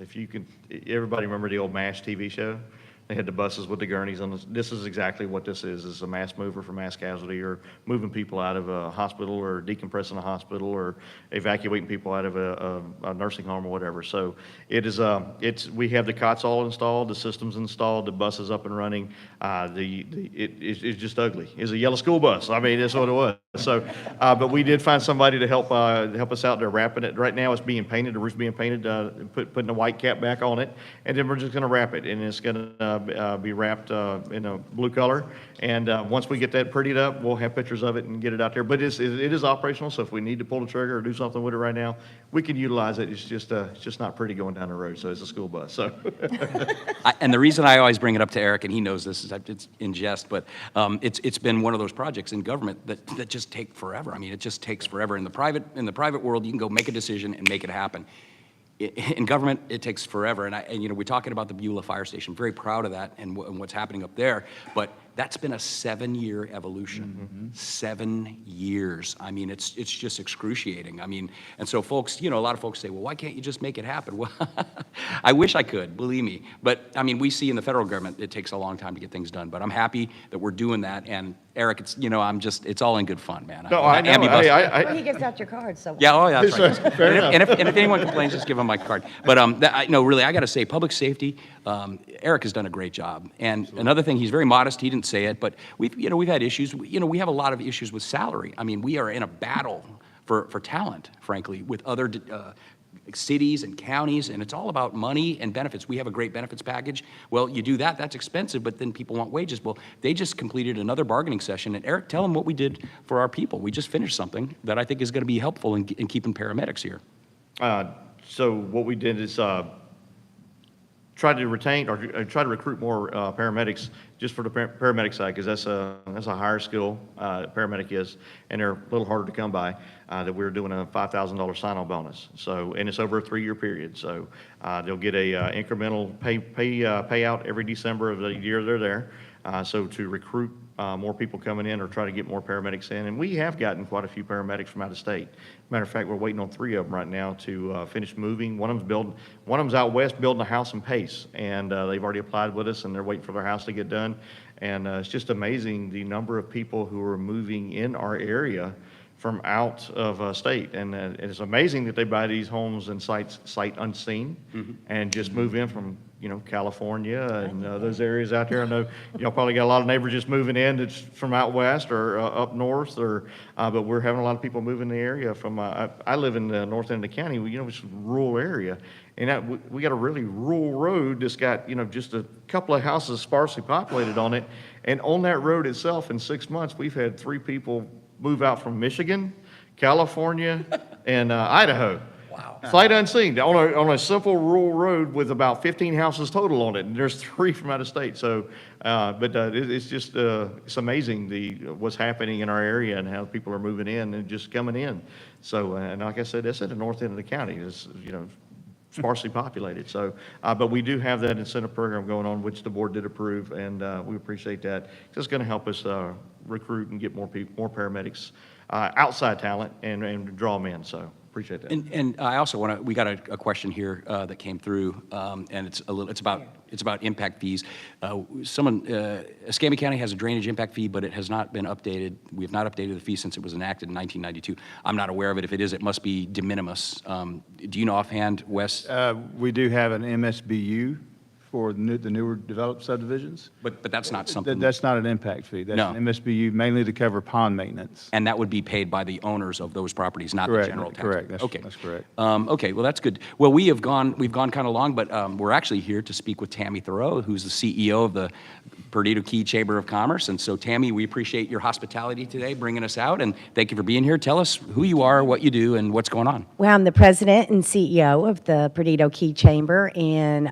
if you can, everybody remember the old MASH TV show? They had the buses with the gurneys on this. This is exactly what this is. It's a mass mover for mass casualty, or moving people out of a hospital, or decompressing a hospital, or evacuating people out of a nursing home or whatever. So it is, we have the cots all installed, the system's installed, the bus is up and running. It's just ugly. It's a yellow school bus. I mean, that's what it was. So, but we did find somebody to help us out there wrapping it. Right now it's being painted, the roof's being painted, putting a white cap back on it, and then we're just going to wrap it, and it's going to be wrapped in a blue color. And once we get that prettied up, we'll have pictures of it and get it out there. But it is operational, so if we need to pull the trigger or do something with it right now, we can utilize it. It's just not pretty going down the road, so it's a school bus. So. And the reason I always bring it up to Eric, and he knows this, is it's in jest, but it's been one of those projects in government that just take forever. I mean, it just takes forever. In the private world, you can go make a decision and make it happen. in government, it takes forever. And we're talking about the Beulah Fire Station. Very proud of that and what's happening up there. But that's been a 7-year evolution. 7 years. I mean, it's just excruciating. I mean, and so folks, a lot of folks say, well, why can't you just make it happen? Well, I wish I could, believe me. But I mean, we see in the federal government, it takes a long time to get things done. But I'm happy that we're doing that. And Eric, it's all in good fun, man. No, I know. Ambibus- Well, he gives out your cards, so. Yeah, oh, yeah, that's right. Fair And if anyone complains, just give them my card. But no, really, I got to say, public safety, Eric has done a great job. And another thing, he's very modest. He didn't say it, but we've had issues. We have a lot of issues with salary. I mean, we are in a battle for talent, frankly, with other cities and counties, and it's all about money and benefits. We have a great benefits package. Well, you do that, that's expensive, but then people want wages. Well, they just completed another bargaining session, and Eric, tell them what we did for our people. We just finished something that I think is going to be helpful in keeping paramedics here. So what we did is try to retain or try to recruit more paramedics just for the paramedic side, because that's a higher skill paramedic is, and they're a little harder to come by. That we're doing a $5,000 sign-on bonus. So, and it's over a 3-year period. So they'll get a incremental payout every December of the year they're there. So to recruit more people coming in or try to get more paramedics in. And we have gotten quite a few paramedics from out of state. Matter of fact, we're waiting on 3 of them right now to finish moving. One of them's out west building a house in Pace, and they've already applied with us, and they're waiting for their house to get done. And it's just amazing the number of people who are moving in our area from out of state. And it's amazing that they buy these homes and sight unseen and just move in from, California and those areas out there. I know y'all probably got a lot of neighbors just moving in that's from out west or up north, but we're having a lot of people move in the area from, I live in the north end of the county, it's a rural area. And we got a really rural road that's got, just a couple of houses sparsely populated on it. And on that road itself, in 6 months, we've had 3 people move out from Michigan, California, and Idaho. Wow. Sight unseen, on a simple rural road with about 15 houses total on it, and there's 3 from out of state. So, it's just, it's amazing what's happening in our area and how people are moving in and just coming in. So, and like I said, that's at the north end of the county. It's, sparsely populated. So, but we do have that incentive program going on, which the board did approve, and we appreciate that. It's going to help us recruit and get more people, paramedics, outside talent, and draw them in. So, appreciate that. And I also we got a question here that came through, and it's about impact fees. Escambia County has a drainage impact fee, but it has not been updated. We have not updated the fee since it was enacted in 1992. I'm not aware of it. If it is, it must be de minimis. Do you know offhand, Wes? We do have an MSBU for the newer developed subdivisions. But that's not something. That's not an impact fee. That's No. an MSBU mainly to cover pond maintenance. And that would be paid by the owners of those properties, not Correct, the general tax. correct. That's- Okay. that's correct. Okay, well, that's good. Well, we've gone kind of long, but we're actually here to speak with Tammy Thoreau, who's the CEO of the Perdido Key Chamber of Commerce. And so, Tammy, we appreciate your hospitality today, bringing us out, and thank you for being here. Tell us who you are, what you do, and what's going on. Well, I'm the president and CEO of the Perdido Key Chamber, and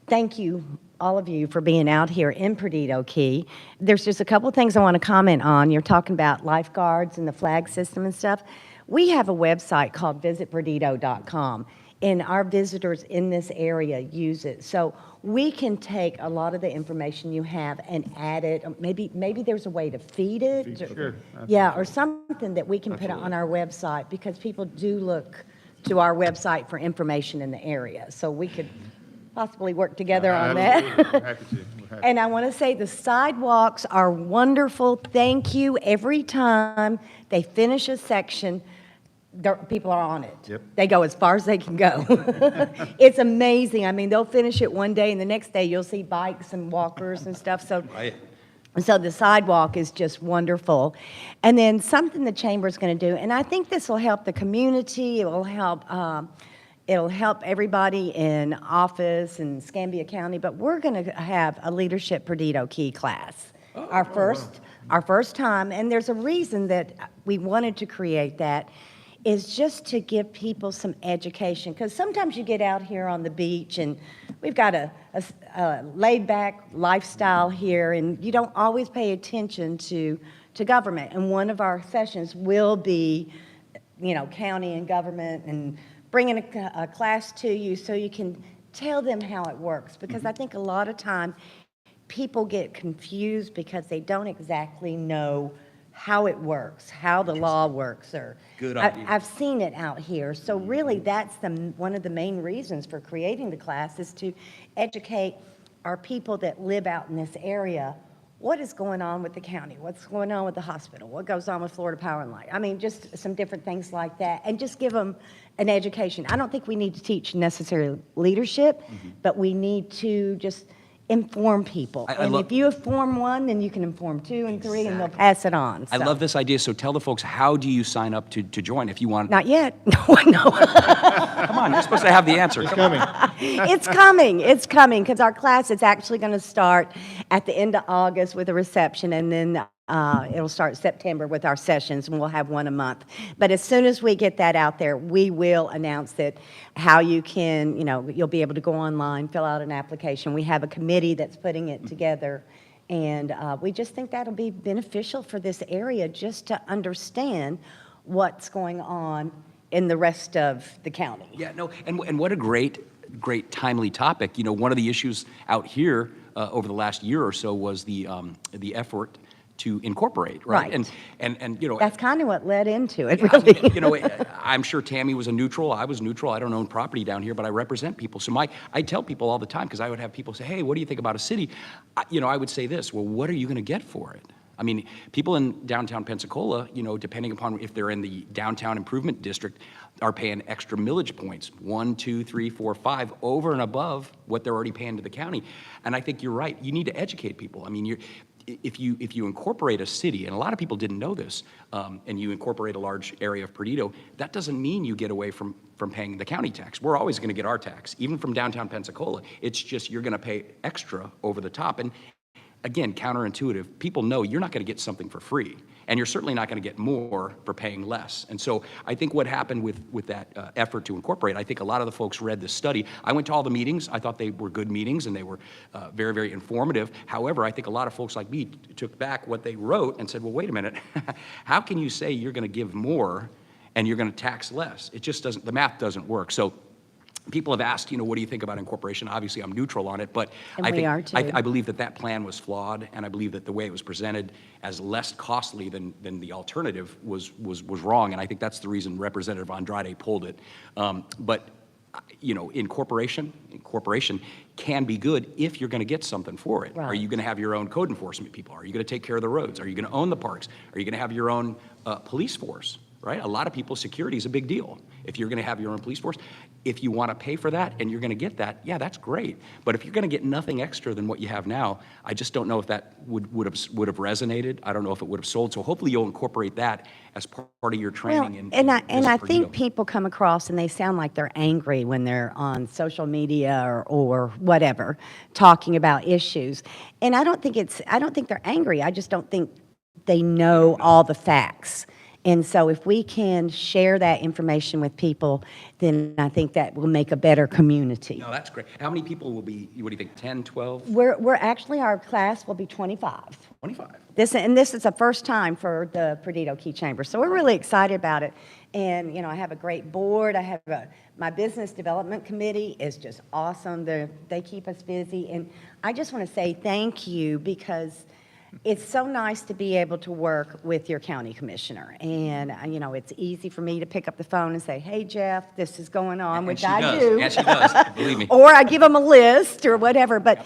thank you, all of you, for being out here in Perdido Key. There's just a couple things I want to comment on. You're talking about lifeguards and the flag system and stuff. We have a website called visitperdido.com, and our visitors in this area use it. So we can take a lot of the information you have and add it. Maybe there's a way to feed it. Sure. Yeah, or something that we can put on our website, because people do look to our website for information in the area. So we could possibly work together on that. Absolutely. We're happy to. We're happy. And I want to say the sidewalks are wonderful. Thank you. Every time they finish a section, people are on it. Yep. They go as far as they can go. It's amazing. I mean, they'll finish it one day, and the next day you'll see bikes and walkers and stuff. So, Right. so the sidewalk is just wonderful. And then something the chamber's going to do, and I think this will help the community. It will help. It'll help everybody in office in Escambia County, but we're going to have a Leadership Perdido Key class. Our first time, and there's a reason that we wanted to create that, is just to give people some education, because sometimes you get out here on the beach and we've got a laid-back lifestyle here, and you don't always pay attention to government. And one of our sessions will be, county and government and bringing a class to you so you can tell them how it works. Because I think a lot of time people get confused because they don't exactly know how it works, how the law works, or Good idea. I've seen it out here. So really, that's one of the main reasons for creating the class is to educate our people that live out in this area. What is going on with the county? What's going on with the hospital? What goes on with Florida Power and Light? I mean, just some different things like that, and just give them an education. I don't think we need to teach necessarily leadership, but we need to just inform people. I And love- if you inform one, then you can inform two and three, and they'll pass it on. I So- love this idea. So tell the folks, how do you sign up to join if you want? Not yet. No, no. Come on, you're supposed to have the answer. Come on. It's coming. It's coming because our class is actually going to start at the end of August with a reception, and then it'll start September with our sessions, and we'll have one a month. But as soon as we get that out there, we will announce it, how you can, you'll be able to go online, fill out an application. We have a committee that's putting it together, and we just think that'll be beneficial for this area just to understand what's going on in the rest of the county. Yeah, no, and what a great timely topic. One of the issues out here over the last year or so was the effort to incorporate, right? Right. And That's kind of what led into it, yeah, I really. mean, I'm sure Tammy was a neutral. I was neutral. I don't own property down here, but I represent people. So I tell people all the time, because I would have people say, hey, what do you think about a city? I would say this, well, what are you going to get for it? I mean, people in downtown Pensacola, depending upon if they're in the downtown improvement district, are paying extra millage points, 1, 2, 3, 4, 5, over and above what they're already paying to the county. And I think you're right. You need to educate people. I mean, if you incorporate a city, and a lot of people didn't know this, and you incorporate a large area of Perdido, that doesn't mean you get away from paying the county tax. We're always going to get our tax, even from downtown Pensacola. It's just you're going to pay extra over the top. And again, counterintuitive, people know you're not going to get something for free, and you're certainly not going to get more for paying less. And so I think what happened with that effort to incorporate, I think a lot of the folks read this study. I went to all the meetings. I thought they were good meetings, and they were very, very informative. However, I think a lot of folks like me took back what they wrote and said, well, wait a minute. How can you say you're going to give more and you're going to tax less? It just doesn't, the math doesn't work. So people have asked, what do you think about incorporation? Obviously, I'm neutral on it, but And I we think are too. I believe that plan was flawed, and I believe that the way it was presented as less costly than the alternative was wrong, and I think that's the reason Representative Andrade pulled it. But incorporation can be good if you're going to get something for it. Are Right. you going to have your own code enforcement people? Are you going to take care of the roads? Are you going to own the parks? Are you going to have your own police force? Right? A lot of people, security is a big deal. If you're going to have your own police force, if you want to pay for that and you're going to get that, yeah, that's great. But if you're going to get nothing extra than what you have now, I just don't know if that would have resonated. I don't know if it would have sold. So hopefully you'll incorporate that as part of your training. And I Visit think Perdido. people come across and they sound like they're angry when they're on social media or whatever, talking about issues. And I don't think they're angry. I just don't think they know all the facts. And so if we can share that information with people, then I think that will make a better community. No, that's great. How many people will be, what do you think, 10, 12, We're actually, our class will be 25. 25? This is the first time for the Perdido Key Chamber, so we're really excited about it. And, I have a great board. I have my business development committee is just awesome. They keep us busy. And I just want to say thank you because it's so nice to be able to work with your county commissioner. And, it's easy for me to pick up the phone and say, hey, Jeff, this is going on, which I do. And she does, believe me. Or I give them a list or whatever, but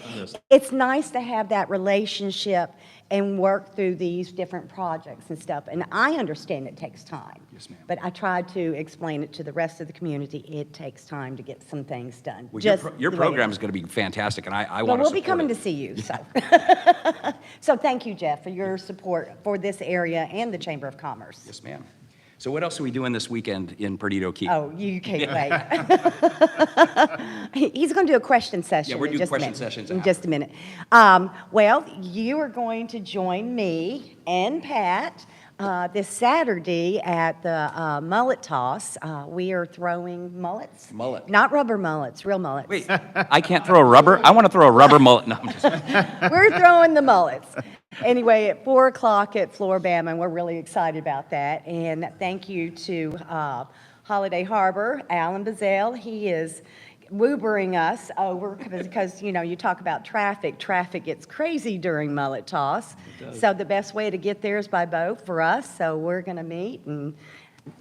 it's nice to have that relationship and work through these different projects and stuff. And I understand it takes time. Yes, ma'am. But I tried to explain it to the rest of the community. It takes time to get some things done. Well, just your the way it program is. is going to be fantastic, and I Well, want to we'll support be coming it. to see you, so. So thank you, Jeff, for your support for this area and the Chamber of Commerce. Yes, ma'am. So what else are we doing this weekend in Perdido Key? Oh, you can't wait. He's going to do a question session. Yeah, we're in doing just a question minute. sessions In after. just a minute. Well, you are going to join me and Pat this Saturday at the mullet toss. We are throwing mullets. Mullet. Not rubber mullets, real mullets. Wait, I can't throw a rubber? I want to throw a rubber mullet. No, I'm just We're throwing the mullets. Anyway, at 4 o'clock at Floribama, and we're really excited about that. And thank you to Holiday Harbor, Alan Bazell. He is Ubering us over because, you know, you talk about traffic. Traffic gets crazy during mullet toss. So the best way to get there is by boat for us. So we're going to meet and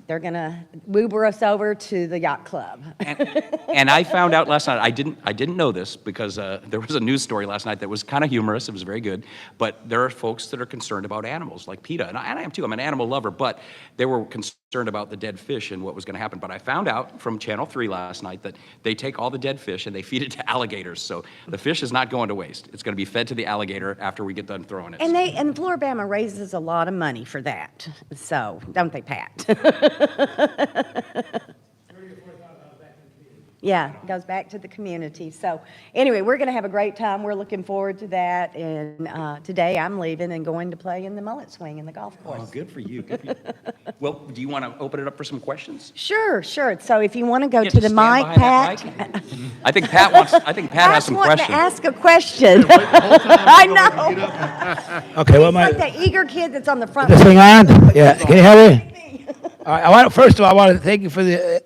they're going to Uber us over to the yacht club. And I found out last night, I didn't know this because there was a news story last night that was kind of humorous. It was very good. But there are folks that are concerned about animals like PETA. And I am too. I'm an animal lover. But they were concerned about the dead fish and what was going to happen. But I found out from Channel 3 last night that they take all the dead fish and they feed it to alligators. So the fish is not going to waste. It's going to be fed to the alligator after we get done throwing it. And Floribama raises a lot of money for that. So, don't they, Pat? Yeah, it goes back to the community. So anyway, we're going to have a great time. We're looking forward to that. And today I'm leaving and going to play in the mullet swing in the golf course. Oh, good for you. Good for you. Well, do you want to open it up for some questions? Sure. So if you want to go Yeah, to the just stand mic, behind Pat. that mic. I think Pat has some Pat's wanting questions. to ask a question. I know. Okay, well, He's my, like the eager kid that's on the front. this thing on? Yeah, can you hear me? All right, first of all, I want to thank you for the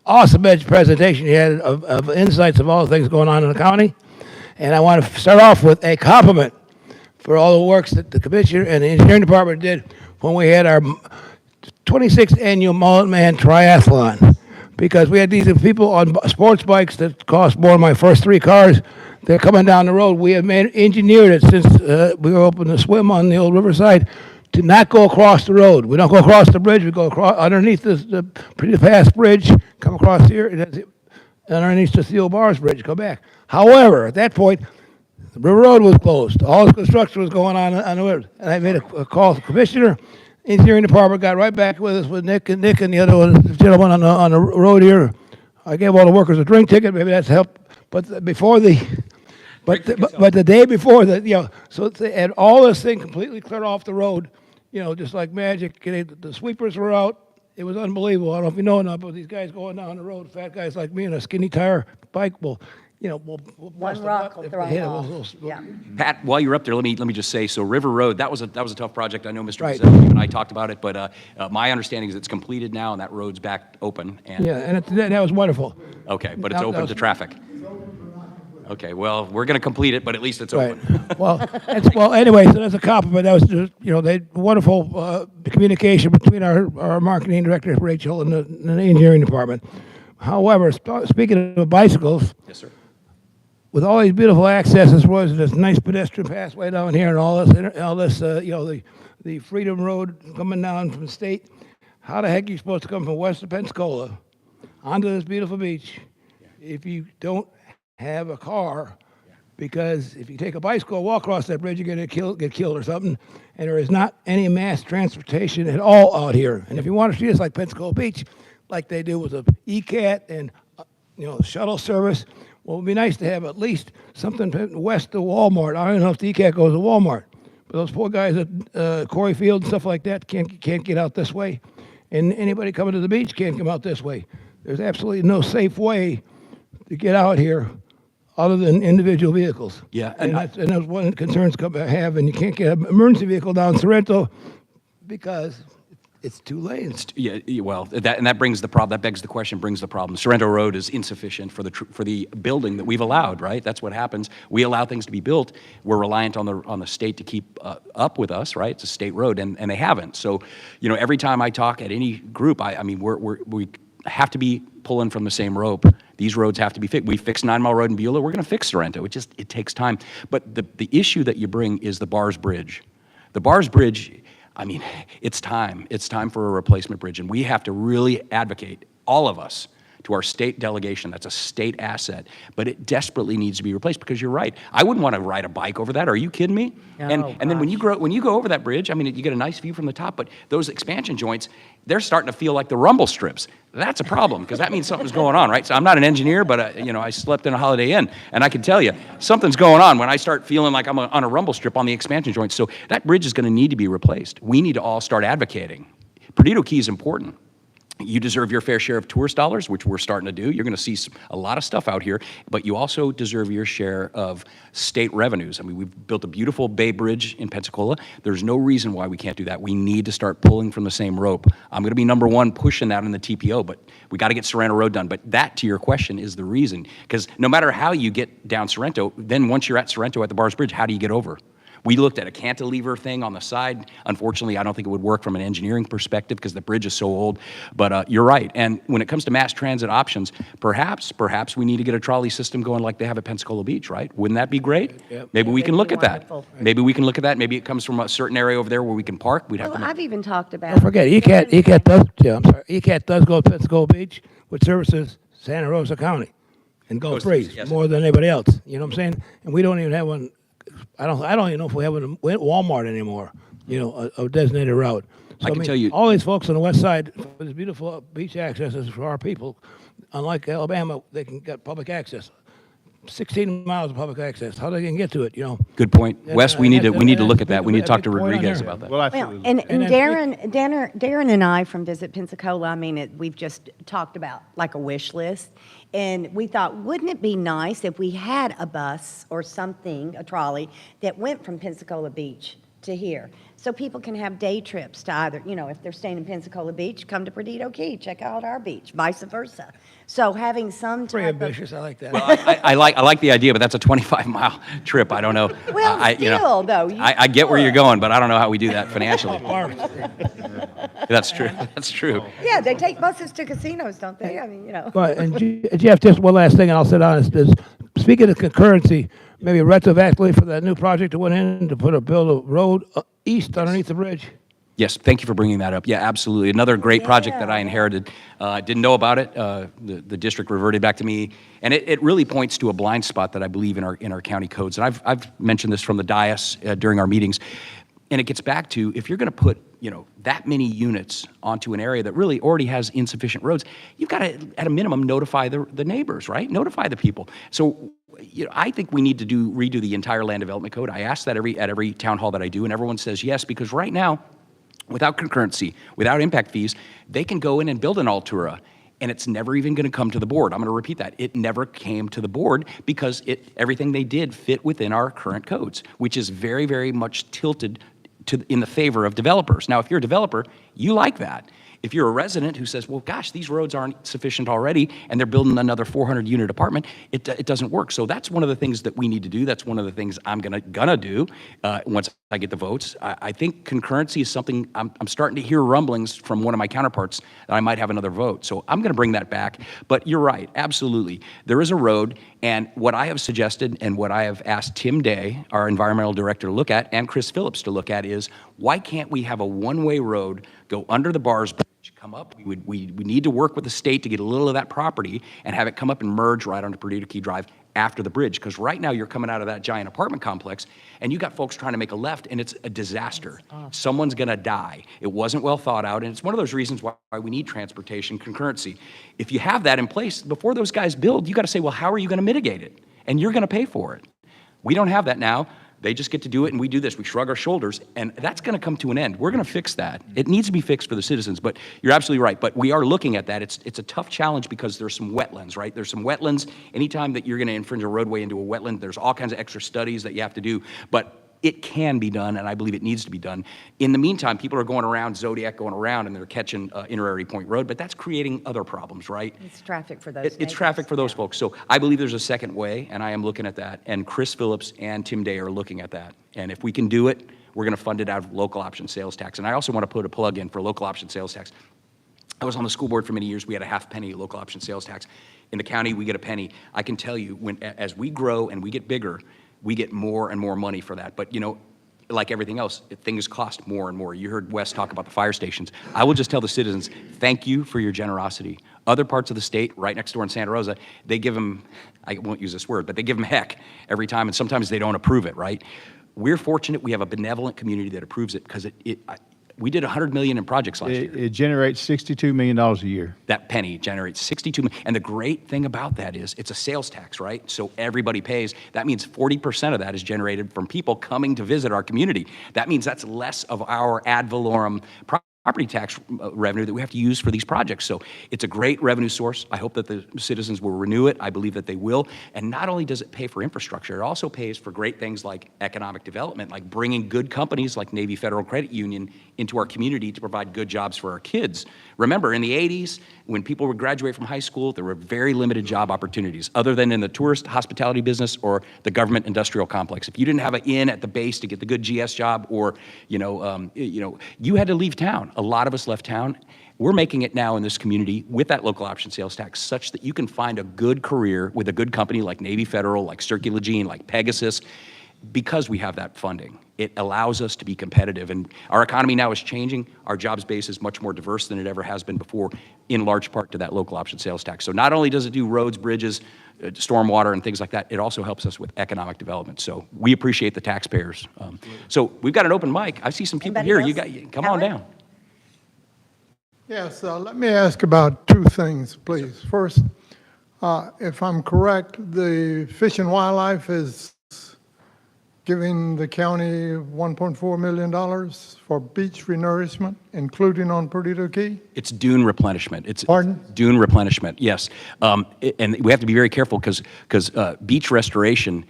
awesome presentation you had of insights of all the things going on in the county. And I want to start off with a compliment for all the works that the commissioner and the engineering department did when we had our 26th annual Mullet Man Triathlon. Because we had these people on sports bikes that cost more than my first 3 cars. They're coming down the road. We have engineered it since we were open to swim on the old riverside to not go across the road. We don't go across the bridge. We go across underneath the pretty fast bridge, come across here, and that's it. Underneath the steel bars bridge, go back. However, at that point, the river road was closed. All the construction was going on the river. And I made a call to the commissioner. Engineering department got right back with us with Nick and the other one, the gentleman on the road here. I gave all the workers a drink ticket. Maybe that's helped. But before the But the day before that, so and all this thing completely cleared off the road, just like magic. The sweepers were out. It was unbelievable. I don't know if you know enough, but these guys going down the road, fat guys like me in a skinny tire bike will One bust them rock up will if throw they hit them them. off. Yeah. Pat, while you're up there, let me just say, so River Road, that was a tough project. I know Mr. Right. Gazelle, you and I talked about it, but my understanding is it's completed now and that road's back open. And Yeah, and that was wonderful. Okay, but it's That open was- to traffic. Okay, well, we're going to complete it, but at least it's Right. open. Well, anyway, so that's a compliment. That was just, they wonderful communication between our marketing director, Rachel, and the engineering department. However, speaking of bicycles, Yes, sir. with all these beautiful accesses, was this nice pedestrian passway down here and all this, the Freedom Road coming down from the state. How the heck are you supposed to come from west of Pensacola onto this beautiful beach if you don't have a car? Because if you take a bicycle, walk across that bridge, you're going to get killed or something. And there is not any mass transportation at all out here. And if you want to see this like Pensacola Beach, like they do with the ECAT and shuttle service, well, it would be nice to have at least something west of Walmart. I don't know if the ECAT goes to Walmart, but those poor guys at Corey Field and stuff like that can't get out this way. And anybody coming to the beach can't come out this way. There's absolutely no safe way to get out here other than individual vehicles. Yeah, and that's one of the concerns I have, and you can't get an emergency vehicle down Sorrento because it's 2 lanes. Yeah, well, that brings the problem. That begs the question. Brings the problem. Sorrento Road is insufficient for the building that we've allowed. Right. That's what happens. We allow things to be built. We're reliant on the state to keep up with us. Right. It's a state road, and they haven't. So, every time I talk at any group, I mean, we have to be pulling from the same rope. These roads have to be fixed. We fixed 9 Mile Road in Beulah. We're going to fix Sorrento. It takes time. But the issue that you bring is the Bars Bridge. The Bars Bridge. I mean, it's time. It's time for a replacement bridge, and we have to really advocate, all of us, to our state delegation. That's a state asset, but it desperately needs to be replaced because you're right. I wouldn't want to ride a bike over that. Are you kidding me? And then when you go over that bridge, I mean, you get a nice view from the top, but those expansion joints, they're starting to feel like the rumble strips. That's a problem because that means something's going on, right? So I'm not an engineer, but I slept in a Holiday Inn, and I can tell you something's going on when I start feeling like I'm on a rumble strip on the expansion joints. So that bridge is going to need to be replaced. We need to all start advocating. Perdido Key is important. You deserve your fair share of tourist dollars, which we're starting to do. You're going to see a lot of stuff out here, but you also deserve your share of state revenues. I mean, we've built a beautiful Bay Bridge in Pensacola. There's no reason why we can't do that. We need to start pulling from the same rope. I'm going to be number one pushing that in the TPO, but we got to get Sorrento Road done. But that, to your question, is the reason. Because no matter how you get down Sorrento, then once you're at Sorrento at the Bars Bridge, how do you get over? We looked at a cantilever thing on the side. Unfortunately, I don't think it would work from an engineering perspective because the bridge is so old, but you're right. And when it comes to mass transit options, perhaps we need to get a trolley system going like they have at Pensacola Beach, right? Wouldn't that be great? Yep. Maybe we That'd can be look at that. wonderful. Maybe we can look at that. Maybe it comes from a certain area over there where we can park. We'd have Well, to. I've even talked about. Don't forget, ECAT does, yeah, I'm sorry, ECAT does go to Pensacola Beach, which services Santa Rosa County and Gulf Coast, Breeze yes. more than anybody else. You know what I'm saying? And we don't even have one. I don't even know if we have one at Walmart anymore. You know, a designated route. So, I can tell you- all these folks on the west side, for this beautiful beach access is for our people. Unlike Alabama, they can get public access. 16 miles of public access. How they can get to it? You know. Good point. And, Wes, we need to and look at that. We need to that's talk a to big point on Rodriguez there. about that. Well, Well, absolutely. and And Darren and I from Visit Pensacola, I mean, we've just talked about like a wish list. And we thought, wouldn't it be nice if we had a bus or something, a trolley, that went from Pensacola Beach to here? So people can have day trips to either, you know, if they're staying in Pensacola Beach, come to Perdido Key, check out our beach, vice versa. So having some Pretty type of. ambitious. I like that. I like the idea, but that's a 25-mile trip. I don't know. Well, still, though, you I get where you're could. going, but I don't know how we do that financially. Parks. That's true. That's true. Yeah, they take buses to casinos, don't they? I mean, you know. Right, and Jeff, just one last thing, and I'll sit down. Is speaking of concurrency, maybe retroactively for that new project that went in to build a road east underneath the bridge. Yes, thank you for bringing that up. Yeah, absolutely. Another great project that I Yeah. inherited. Didn't know about it. The district reverted back to me, and it really points to a blind spot that I believe in our county codes. And I've mentioned this from the dais during our meetings, and it gets back to if you're going to put that many units onto an area that really already has insufficient roads, you've got to at a minimum notify the neighbors, right? Notify the people. So. I think we need to redo the entire land development code. I ask that at every town hall that I do, and everyone says yes, because right now, without concurrency, without impact fees, they can go in and build an Altura, and it's never even going to come to the board. I'm going to repeat that. It never came to the board because everything they did fit within our current codes, which is very, very much tilted in the favor of developers. Now, if you're a developer, you like that. If you're a resident who says, well, gosh, these roads aren't sufficient already, and they're building another 400-unit apartment, it doesn't work. So that's one of the things that we need to do. That's one of the things I'm gonna do once I get the votes. I think concurrency is something I'm starting to hear rumblings from one of my counterparts that I might have another vote. So I'm gonna bring that back. But you're right, absolutely. There is a road, and what I have suggested and what I have asked Tim Day, our environmental director, to look at, and Chris Phillips to look at is, why can't we have a one-way road go under the Bars Bridge, come up? We need to work with the state to get a little of that property and have it come up and merge right onto Perdido Key Drive after the bridge. Because right now you're coming out of that giant apartment complex and you got folks trying to make a left and it's a disaster. Someone's gonna die. It wasn't well thought out, and it's one of those reasons why we need transportation concurrency. If you have that in place, before those guys build, you gotta say, well, how are you gonna mitigate it? And you're gonna pay for it. We don't have that now. They just get to do it, and we do this. We shrug our shoulders, and that's going to come to an end. We're going to fix that. It needs to be fixed for the citizens, but you're absolutely right. But we are looking at that. It's a tough challenge because there's some wetlands, right? There's some wetlands. Anytime that you're going to infringe a roadway into a wetland, there's all kinds of extra studies that you have to do. But it can be done, and I believe it needs to be done. In the meantime, people are going around Zodiac, going around, and they're catching Inter-Area Point Road, but that's creating other problems, right? It's traffic for those It's traffic for those folks. So I believe there's a second way, and I am looking at that. And Chris Phillips and Tim Day are looking at that. And if we can do it, we're going to fund it out of local option sales tax. And I also want to put a plug in for local option sales tax. I was on the school board for many years. We had a half penny local option sales tax. In the county, we get a penny. I can tell you, as we grow and we get bigger, we get more and more money for that. But, like everything else, things cost more and more. You heard Wes talk about the fire stations. I will just tell the citizens, thank you for your generosity. Other parts of the state, right next door in Santa Rosa, they give them, I won't use this word, but they give them heck every time, and sometimes they don't approve it, right? We're fortunate we have a benevolent community that approves it because we did $100 million in projects last year. It generates $62 million a year. That penny generates 62 million. And the great thing about that is it's a sales tax, right? So everybody pays. That means 40% of that is generated from people coming to visit our community. That means that's less of our ad valorem property tax revenue that we have to use for these projects. So it's a great revenue source. I hope that the citizens will renew it. I believe that they will. And not only does it pay for infrastructure, it also pays for great things like economic development, like bringing good companies like Navy Federal Credit Union into our community to provide good jobs for our kids. Remember, in the 80s, when people would graduate from high school, there were very limited job opportunities, other than in the tourist hospitality business or the government industrial complex. If you didn't have an in at the base to get the good GS job, or you had to leave town. A lot of us left town. We're making it now in this community with that local option sales tax such that you can find a good career with a good company like Navy Federal, like Circulogene, like Pegasus, because we have that funding. It allows us to be competitive. And our economy now is changing. Our jobs base is much more diverse than it ever has been before, in large part to that local option sales tax. So not only does it do roads, bridges, stormwater, and things like that, it also helps us with economic development. So we appreciate the taxpayers. So we've got an open mic. I see some people Anybody here. else? Come on Howard? down. Yes, let me ask about two things, please. First, if I'm correct, the Fish and Wildlife is giving the county $1.4 million for beach renourishment, including on Perdido Key? It's dune replenishment. Pardon? Dune replenishment, yes. And we have to be very careful because beach restoration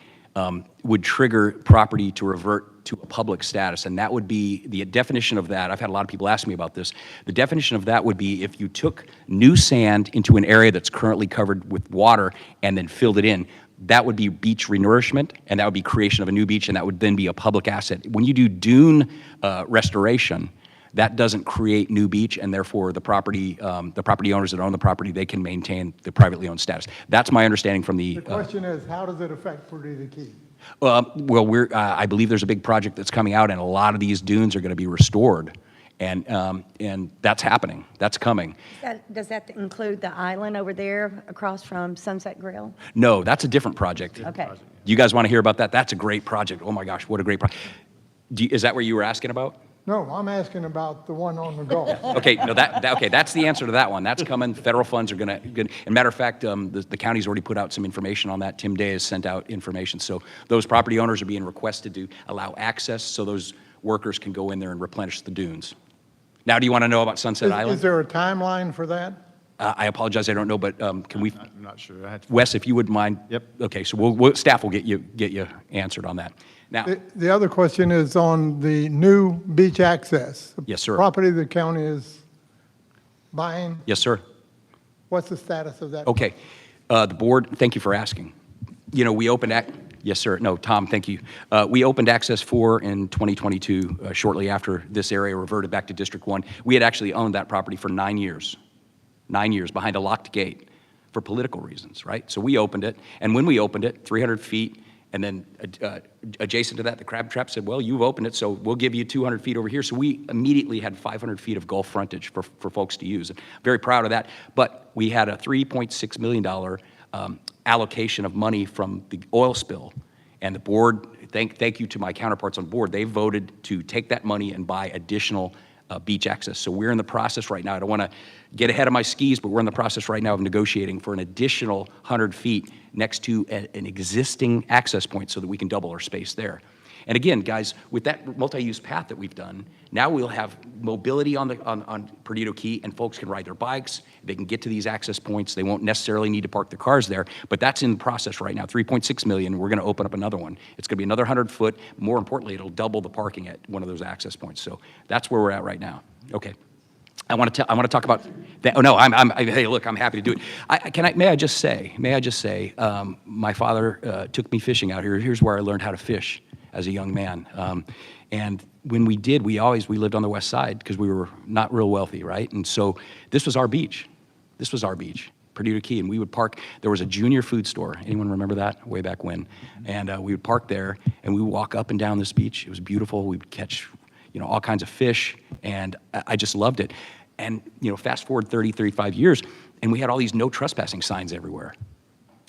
would trigger property to revert to a public status, and that would be the definition of that. I've had a lot of people ask me about this. The definition of that would be if you took new sand into an area that's currently covered with water and then filled it in, that would be beach renourishment, and that would be creation of a new beach, and that would then be a public asset. When you do dune restoration, that doesn't create new beach, and therefore the property owners that own the property, they can maintain the privately owned status. That's my understanding from the. The question is, how does it affect Perdido Key? Well, I believe there's a big project that's coming out, and a lot of these dunes are going to be restored, and that's happening. That's coming. Does that include the island over there across from Sunset Grill? No, that's a different project. Okay. You guys want to hear about that? That's a great project. Oh my gosh, what a great project. Is that what you were asking about? No, I'm asking about the one on the Gulf. Okay, no, okay, that's the answer to that one. That's coming. Federal funds are going to, and matter of fact, the county's already put out some information on that. Tim Day has sent out information. So those property owners are being requested to allow access so those workers can go in there and replenish the dunes. Now, do you want to know about Sunset Island? Is there a timeline for that? I apologize, I don't know, but can we, I'm not sure. I had to- Wes, if you would mind? Yep. Okay, so staff will get you answered on that. Now, The other question is on the new beach access. Yes, sir. Property the county is buying. yes, sir. What's the status of that? Okay, the board, thank you for asking. You know, we opened, yes, sir, no, Tom, thank you. We opened Access 4 in 2022, shortly after this area reverted back to District 1. We had actually owned that property for 9 years, behind a locked gate for political reasons, right? So we opened it, and when we opened it, 300 feet, and then adjacent to that, the crab trap said, well, you've opened it, so we'll give you 200 feet over here. So we immediately had 500 feet of Gulf frontage for folks to use. And very proud of that. But we had a $3.6 million allocation of money from the oil spill. And the board, thank you to my counterparts on board, they voted to take that money and buy additional beach access. So we're in the process right now. I don't want to get ahead of my skis, but we're in the process right now of negotiating for an additional 100 feet next to an existing access point so that we can double our space there. And again, guys, with that multi-use path that we've done, now we'll have mobility on Perdido Key, and folks can ride their bikes. They can get to these access points. They won't necessarily need to park their cars there, but that's in the process right now. 3.6 million. We're going to open up another one. It's going to be another 100 foot. More importantly, it'll double the parking at one of those access points. So that's where we're at right now. Okay. I want to talk about that. Oh no, hey, look, I'm happy to do it. May I just say, my father took me fishing out here. Here's where I learned how to fish as a young man. And when we did, we lived on the west side because we were not real wealthy, right? And so this was our beach. Perdido Key, and we would park. There was a junior food store. Anyone remember that? Way back when. And we would park there, and we would walk up and down this beach. It was beautiful. We would catch, all kinds of fish, and I just loved it. And, fast forward 30, 35 years, and we had all these no trespassing signs everywhere.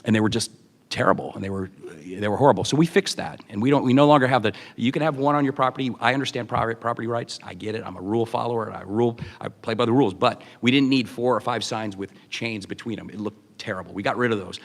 And they were just terrible, and they were horrible. So we fixed that, and we no longer have you can have one on your property. I understand property rights. I get it. I'm a rule follower. I play by the rules. But we didn't need 4 or 5 signs with chains between them. It looked terrible. We got rid of those.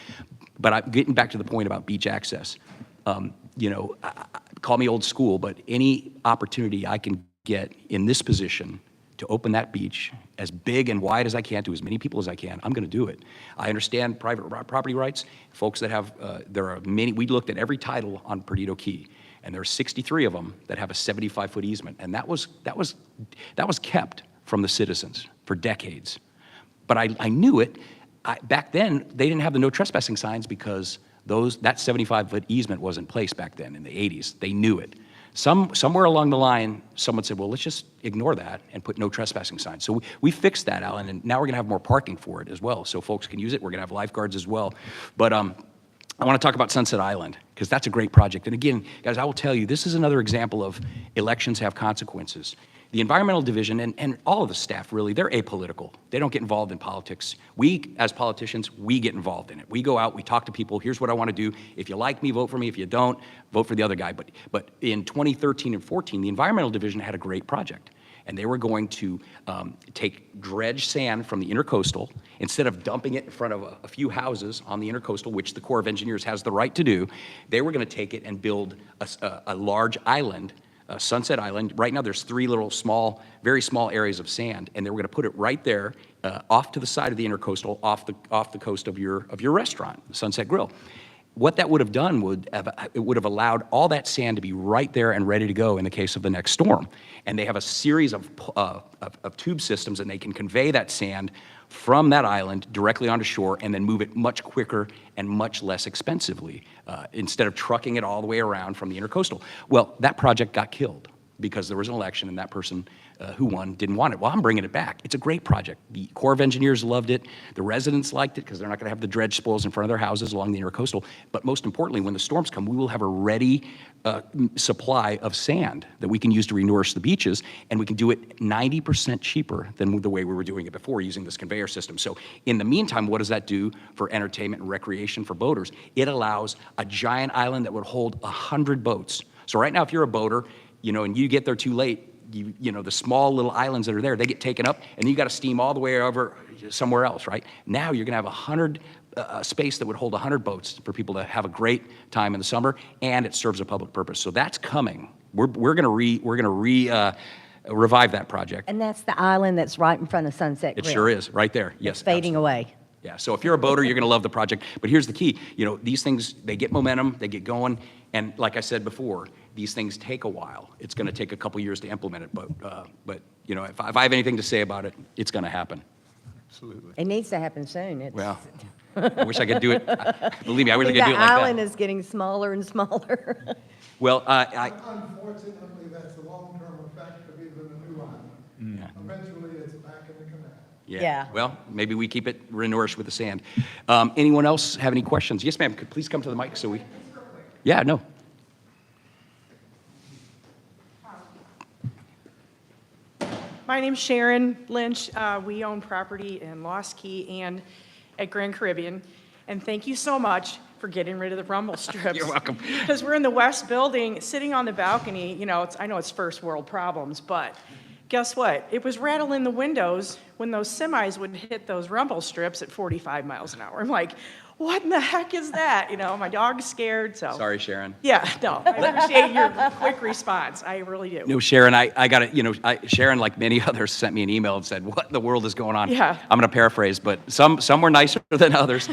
But getting back to the point about beach access, call me old school, but any opportunity I can get in this position to to open that beach as big and wide as I can to as many people as I can, I'm going to do it. I understand private property rights. Folks that have, there are many, we looked at every title on Perdido Key, and there are 63 of them that have a 75-foot easement, and that was kept from the citizens for decades. But I knew it. Back then, they didn't have the no trespassing signs because that 75-foot easement was in place back then in the 80s. They knew it. Somewhere along the line, someone said, well, let's just ignore that and put no trespassing signs. So we fixed that, Alan, and now we're going to have more parking for it as well, so folks can use it. We're going to have lifeguards as well. But I want to talk about Sunset Island, because that's a great project. And again, guys, I will tell you, this is another example of elections have consequences. The environmental division and all of the staff, really, they're apolitical. They don't get involved in politics. We, as politicians, we get involved in it. We go out, we talk to people, here's what I want to do. If you like me, vote for me. If you don't, vote for the other guy. But in 2013 and 14, the environmental division had a great project. And they were going to take dredged sand from the intercoastal, instead of dumping it in front of a few houses on the intercoastal, which the Corps of Engineers has the right to do. They were going to take it and build a large island, Sunset Island. Right now there's 3 little very small areas of sand, and they were going to put it right there off to the side of the intercoastal, off the coast of your restaurant, Sunset Grill. What that would have done it would have allowed all that sand to be right there and ready to go in the case of the next storm. And they have a series of tube systems, and they can convey that sand from that island directly onto shore and then move it much quicker and much less expensively, instead of trucking it all the way around from the intercoastal. Well, that project got killed because there was an election and that person who won didn't want it. Well, I'm bringing it back. It's a great project. The Corps of Engineers loved it. The residents liked it because they're not going to have the dredge spoils in front of their houses along the intercoastal. But most importantly, when the storms come, we will have a ready supply of sand that we can use to renourish the beaches, and we can do it 90% cheaper than the way we were doing it before using this conveyor system. So in the meantime, what does that do for entertainment and recreation for boaters? It allows a giant island that would hold 100 boats. So right now, if you're a boater, and you get there too late, the small little islands that are there, they get taken up, and you got to steam all the way over somewhere else, right? Now you're going to have 100 space that would hold 100 boats for people to have a great time in the summer, and it serves a public purpose. So that's coming. We're going to revive that project. And that's the island that's right in front of Sunset It Grill. sure is, right there. Yes, It's fading away. Yeah, so if you're a boater, you're going to love the project. But here's the key. These things, they get momentum, they get going, and like I said before, these things take a while. It's going to take a couple years to implement it, but if I have anything to say about it, it's going to happen. Absolutely. It needs to happen soon. Well, I wish I could do it. Believe me, I wish I The could do it like island that. is getting smaller and smaller. Well, Unfortunately, that's the long-term effect of even a new island. Eventually, it's back in the canal. Yeah. Well, maybe we keep it renourished with the sand. Anyone else have any questions? Yes, ma'am. Could please come to the mic so we. Yeah, no. My name's Sharon Lynch. We own property in Lost Key and at Grand Caribbean. And thank you so much for getting rid of the rumble strips. You're welcome. Because we're in the west building, sitting on the balcony, I know it's first world problems, but guess what? It was rattling the windows when those semis would hit those rumble strips at 45 miles an hour. I'm like, what in the heck is that? My dog's scared, so. Sorry, Sharon. Yeah, no, I appreciate your quick response. I really do. No, Sharon, I got it. Sharon, like many others, sent me an email and said, "What in the world is going on?" Yeah. I'm going to paraphrase, but some were nicer than others.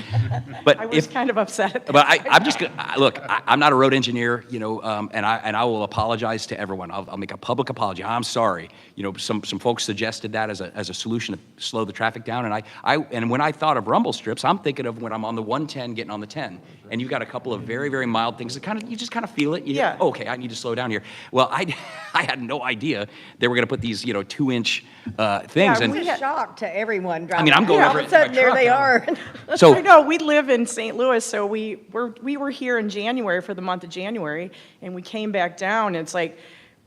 But I was kind of upset at that. But I'm just gonna, look. I'm not a road engineer, and I will apologize to everyone. I'll make a public apology. I'm sorry. Some folks suggested that as a solution to slow the traffic down, and when I thought of rumble strips, I'm thinking of when I'm on the 110 getting on the 10, and you've got a couple of very, very mild things that you just kind of feel it. Yeah. Oh, okay, I need to slow down here. Well, I had no idea they were going to put these 2-inch things. Yeah, And It's a shock to everyone driving. I'm going All over of it a in my sudden, there truck, they and are. so I know, we live in St. Louis, so we were here in January for the month of January, and we came back down, and it's like,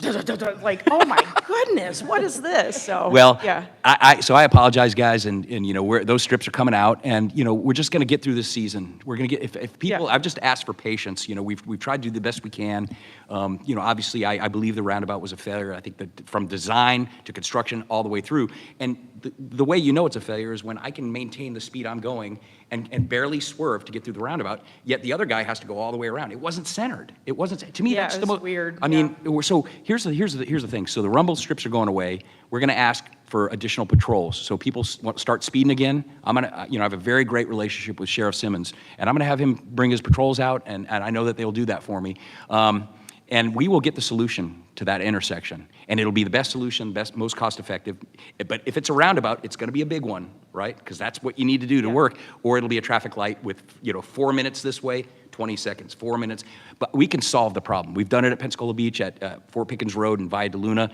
oh my goodness, what is this? So, Well, yeah. So I apologize, guys, and those strips are coming out, and we're just going to get through this season. We're going to get if people. Yeah. I've just asked for patience. We've tried to do the best we can. Obviously, I believe the roundabout was a failure. I think that from design to construction all the way through, and the way it's a failure is when I can maintain the speed I'm going and barely swerve to get through the roundabout, yet the other guy has to go all the way around. It wasn't centered. It wasn't. To me, Yeah, that's it the was most weird, I mean, so here. Here's the thing. So the rumble strips are going away. We're going to ask for additional patrols. So people want to start speeding again. I'm going to, I have a very great relationship with Sheriff Simmons, and I'm going to have him bring his patrols out, and I know that they'll do that for me. And we will get the solution to that intersection, and it'll be the best solution, most cost-effective. But if it's a roundabout, it's going to be a big one, right? Because that's what you need to do to work. Or it'll be a traffic light with 4 minutes this way, 20 seconds, 4 minutes. But we can solve the problem. We've done it at Pensacola Beach, at Fort Pickens Road and Via de Luna.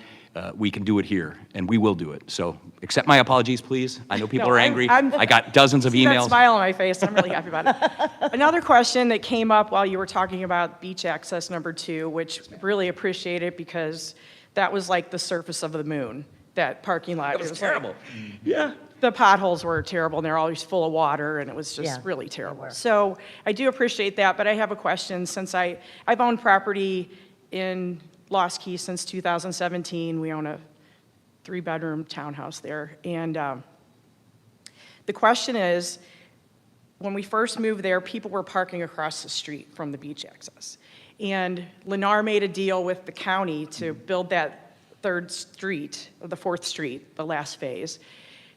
We can do it here, and we will do it. So accept my apologies, please. I know people No, are angry. I'm- I got dozens of See that emails. smile on my face, I'm really happy about it. Another question that came up while you were talking about beach access number 2, which really appreciate it because that was like the surface of the moon, that parking lot. It was like- terrible. Yeah. The potholes were terrible, and they're always full of water, and it was Yeah, just really they terrible. were. So I do appreciate that, but I have a question. Since I've owned property in Lost Key since 2017, we own a 3-bedroom townhouse there, and the question is, when we first moved there, people were parking across the street from the beach access. And Lennar made a deal with the county to build that 3rd street, or the 4th street, the last phase.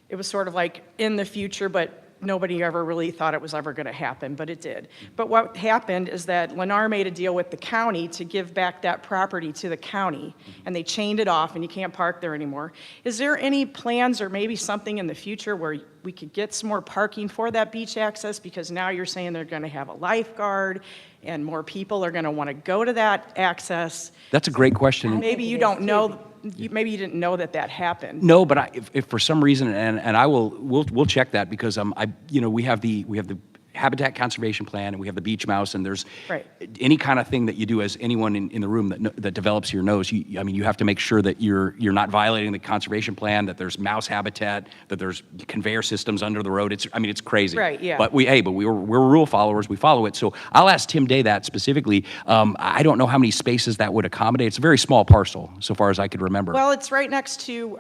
It was sort of like in the future, but nobody ever really thought it was ever going to happen, but it did. But what happened is that Lennar made a deal with the county to give back that property to the county, and they chained it off, and you can't park there anymore. Is there any plans or maybe something in the future where we could get some more parking for that beach access? Because now you're saying they're going to have a lifeguard, and more people are going to want to go to that access. That's a great question. Maybe you don't know, maybe you didn't know that happened. No, but if for some reason, and we'll check that because we have the habitat conservation plan and we have the beach mouse, and there's Right. any kind of thing that you do, as anyone in the room that develops here knows. You have to make sure that you're not violating the conservation plan, that there's mouse habitat, that there's conveyor systems under the road. It's crazy. Right, yeah. But we're rule followers. We follow it. So I'll ask Tim Day that specifically. I don't know how many spaces that would accommodate. It's a very small parcel, so far as I could remember. Well, it's right next to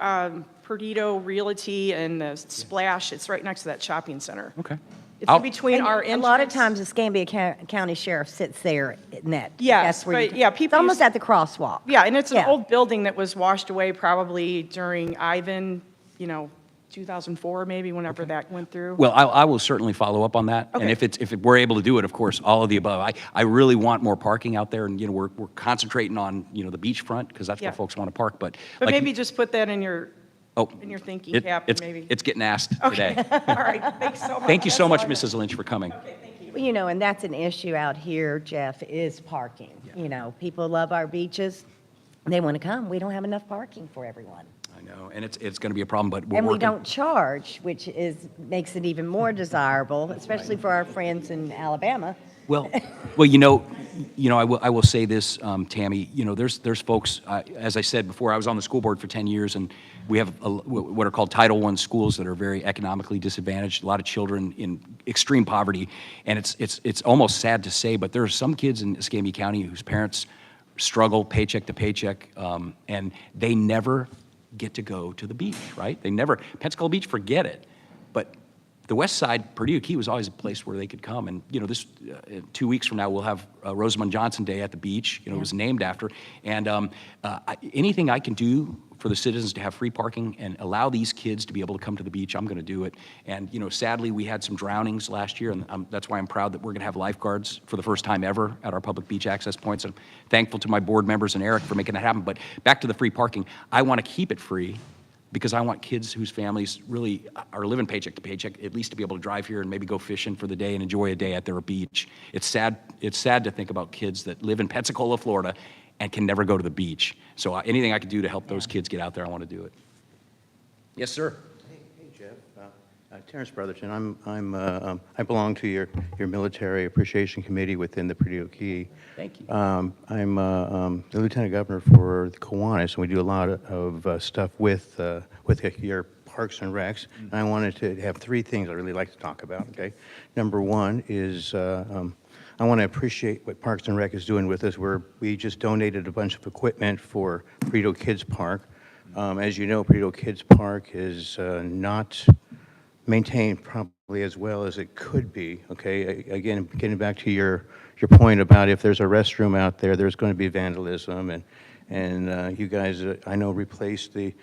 Perdido Realty and the Splash. It's right next to that shopping center. Okay. It's in between And our a lot of entrance- times, the Escambia County Sheriff sits there in that. Yes, that's where you but can- yeah, It's people almost used- at the crosswalk. Yeah, and it's an Yeah. old building that was washed away probably during Ivan, 2004 maybe, whenever that went through. Well, I will certainly follow up on that. And Okay. if we're able to do it, of course, all of the above. I really want more parking out there, and, we're concentrating on, the beachfront, because that's Yeah. where folks want to park, but. But like- maybe just put that in your Oh, thinking cap, maybe. It's getting asked today. All right, thanks so much. Thank you so much, That's all I got. Mrs. Lynch, for coming. Well, and that's an issue out here, Jeff, is parking. People love our beaches. They want to come. We don't have enough parking for everyone. I know, and it's going to be a problem, but we're And we working. don't charge, which makes it even more desirable, especially for our friends in Alabama. Well, I will say this, Tammy, there's folks, as I said before, I was on the school board for 10 years, and we have what are called Title I schools that are very economically disadvantaged, a lot of children in extreme poverty, and it's almost sad to say, but there are some kids in Escambia County whose parents struggle paycheck to paycheck, and they never get to go to the beach, right? Pensacola Beach, forget it. But the west side, Perdido Key, was always a place where they could come. And, this 2 weeks from now, we'll have Rosamund Johnson Day at the beach. It was named after. And anything I can do for the citizens to have free parking and allow these kids to be able to come to the beach, I'm going to do it. And, sadly, we had some drownings last year, and that's why I'm proud that we're going to have lifeguards for the first time ever at our public beach access points. I'm thankful to my board members and Eric for making that happen. But back to the free parking, I want to keep it free, because I want kids whose families really are living paycheck to paycheck, at least to be able to drive here and maybe go fishing for the day and enjoy a day at their beach. It's sad to think about kids that live in Pensacola, Florida, and can never go to the beach. So anything I can do to help those kids get out there, I want to do it. Yes, sir. Hey, Jeff. Terrence Brotherton. I belong to your military appreciation committee within the Perdido Key. Thank you. I'm the lieutenant governor for the Kiwanis, and we do a lot of stuff with your parks and recs. And I wanted to have 3 things I'd really like to talk about. Okay. Number 1 is I want to appreciate what Parks and Rec is doing with us. We just donated a bunch of equipment for Perdido Kids Park. As you know, Perdido Kids Park is not maintained probably as well as it could be, okay? Again, getting back to your point about if there's a restroom out there, there's going to be vandalism, And you guys, I know, replaced the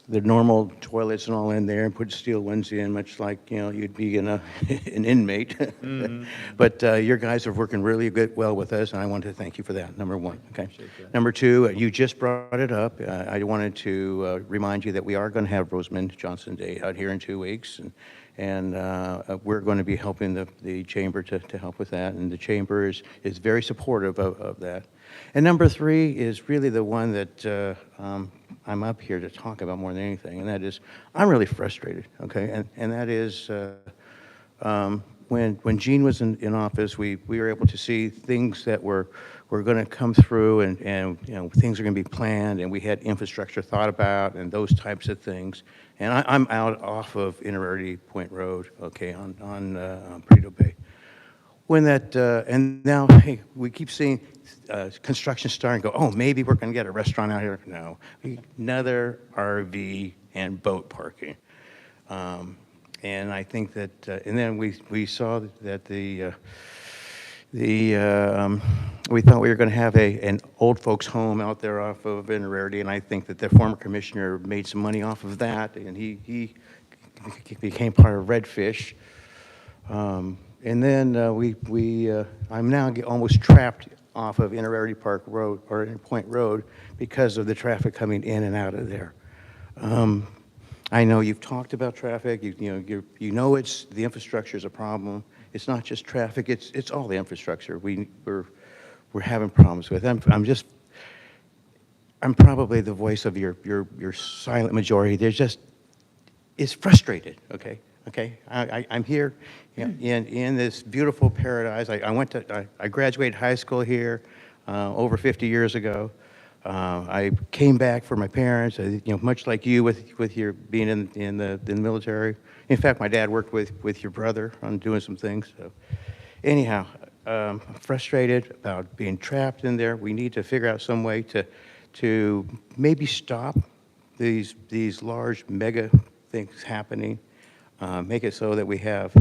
normal toilets and all in there and put steel ones in, much like, you know, you'd be in an inmate. But your guys are working really well with us, and I want to thank you for that, number one, okay? Number two, you just brought it up. I wanted to remind you that we are going to have Rosamond Johnson Day out here in 2 weeks, and we're going to be helping the chamber to help with that, and the chamber is very supportive of that. And number three is really the one that I'm up here to talk about more than anything, and that is, I'm really frustrated, okay? And that is, when Gene was in office, we were able to see things that were going to come through, and you know, things are going to be planned, and we had infrastructure thought about, and those types of things. And I'm out off of Inverarity Point Road, okay, on Perdido Bay. When that, and now, hey, we keep seeing construction starting to go, oh, maybe we're going to get a restaurant out here. No, another RV and boat parking. And I think that, and then we saw that we thought we were going to have an old folks home out there off of Inverarity, and I think that the former commissioner made some money off of that, and he became part of Redfish. And then I'm now almost trapped off of Inverarity Park Road, or Point Road, because of the traffic coming in and out of there. I know you've talked about traffic. You know it's the infrastructure is a problem. It's not just traffic. It's all the infrastructure we're having problems with. I'm probably the voice of your silent majority. It's frustrated. Okay, I'm here in this beautiful paradise. I graduated high school here over 50 years ago. I came back for my parents, much like you with your being in the military. In fact, my dad worked with your brother on doing some things. So, anyhow, I'm frustrated about being trapped in there. We need to figure out some way to maybe stop these large mega things happening. Make it so that we have,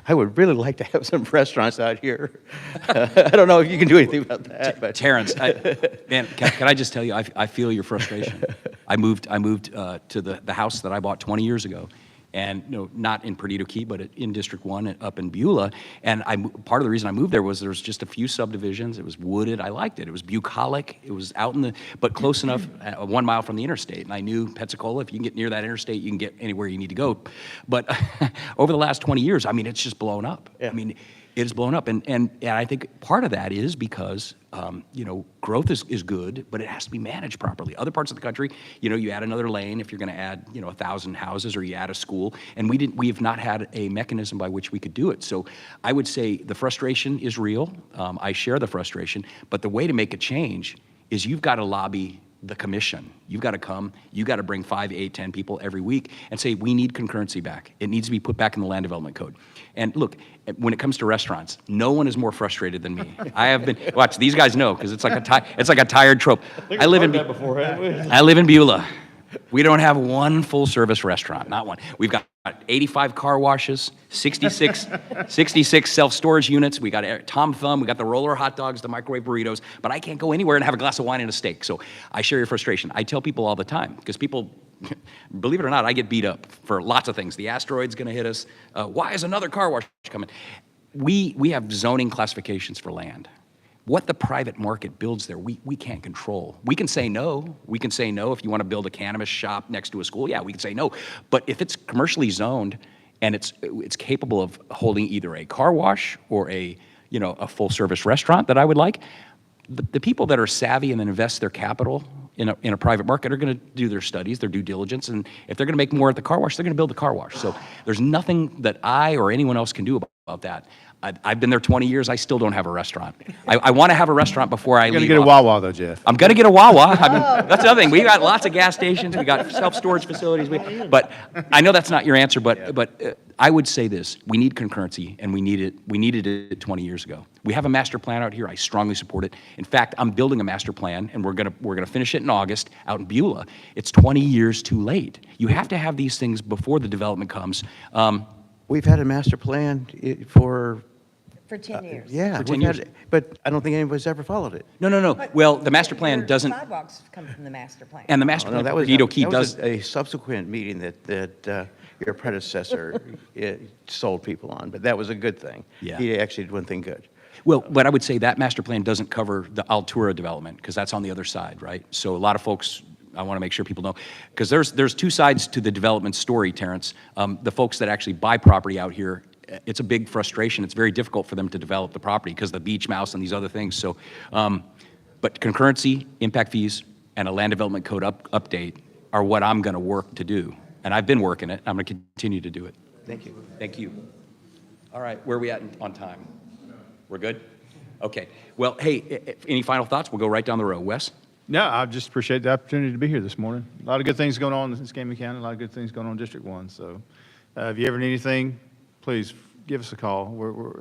I would really like to have some restaurants out here. I don't know if you can do anything about that, but. Terrence, man, can I just tell you, I feel your frustration. I moved to the house that I bought 20 years ago, and not in Perdido Key, but in District 1 up in Beulah. And part of the reason I moved there was there was just a few subdivisions. It was wooded. I liked it. It was bucolic. It was out but close enough, 1 mile from the interstate. And I knew Pensacola, if you can get near that interstate, you can get anywhere you need to go. But over the last 20 years, I mean, it's just blown up. Yeah. I mean, it has blown up. And I think part of that is because, growth is good, but it has to be managed properly. Other parts of the country, you add another lane if you're going to add, 1,000 houses, or you add a school. And we have not had a mechanism by which we could do it. So I would say the frustration is real. I share the frustration. But the way to make a change is you've got to lobby the commission. You've got to come, you got to bring 5, 8, 10 people every week and say, we need concurrency back. It needs to be put back in the land development code. And look, when it comes to restaurants, no one is more frustrated than me. I have been, watch, these guys know, because it's like a tired trope. I live in Beulah. We don't have one full-service restaurant, not one. We've got 85 car washes, 66 self-storage units. We got Tom Thumb. We got the roller hot dogs, the microwave burritos. But I can't go anywhere and have a glass of wine and a steak. So I share your frustration. I tell people all the time, because people, believe it or not, I get beat up for lots of things. The asteroid's going to hit us. Why is another car wash coming? We have zoning classifications for land. What the private market builds there, we can't control. We can say no. We can say no if you want to build a cannabis shop next to a school. Yeah, we can say no. But if it's commercially zoned and it's capable of holding either a car wash or a full-service restaurant that I would like, the people that are savvy and then invest their capital in a private market are going to do their studies, their due diligence, and if they're going to make more at the car wash, they're going to build the car wash. So there's nothing that I or anyone else can do about that. I've been there 20 years. I still don't have a restaurant. I want to have a restaurant before I leave. You're going to get a Wawa, though, Jeff. I'm going to get a Wawa. I mean, that's the other thing. We got lots of gas stations. We got self-storage facilities. But I know that's not your answer, but I would say this. We need concurrency, and we needed it 20 years ago. We have a master plan out here. I strongly support it. In fact, I'm building a master plan, and we're gonna finish it in August out in Beulah. It's 20 years too late. You have to have these things before the development comes. We've had a master plan for For 10 years. Yeah, For 10 we've had years. it, but I don't think anybody's ever followed it. No. But Well, the master plan your doesn't, Sidewalks come from the master plan. and the master Oh, no, plan that for was, Perdido Key that was does, a subsequent meeting that your predecessor sold people on, but that was a good thing. Yeah. He actually did one thing good. well, but I would say that master plan doesn't cover the Altura development, because that's on the other side, right? So a lot of folks, I want to make sure people know, because there's two sides to the development story, Terrence. The folks that actually buy property out here, it's a big frustration. It's very difficult for them to develop the property because of the beach mouse and these other things. So, but concurrency, impact fees, and a land development code update are what I'm going to work to do. And I've been working it. I'm going to continue to do it. Thank you. Thank you. All right, where are we at on time? We're good? Okay. Well, hey, any final thoughts? We'll go right down the row. Wes? No, I just appreciate the opportunity to be here this morning. A lot of good things going on in Escambia County, a lot of good things going on in District 1. So if you ever need anything, please give us a call.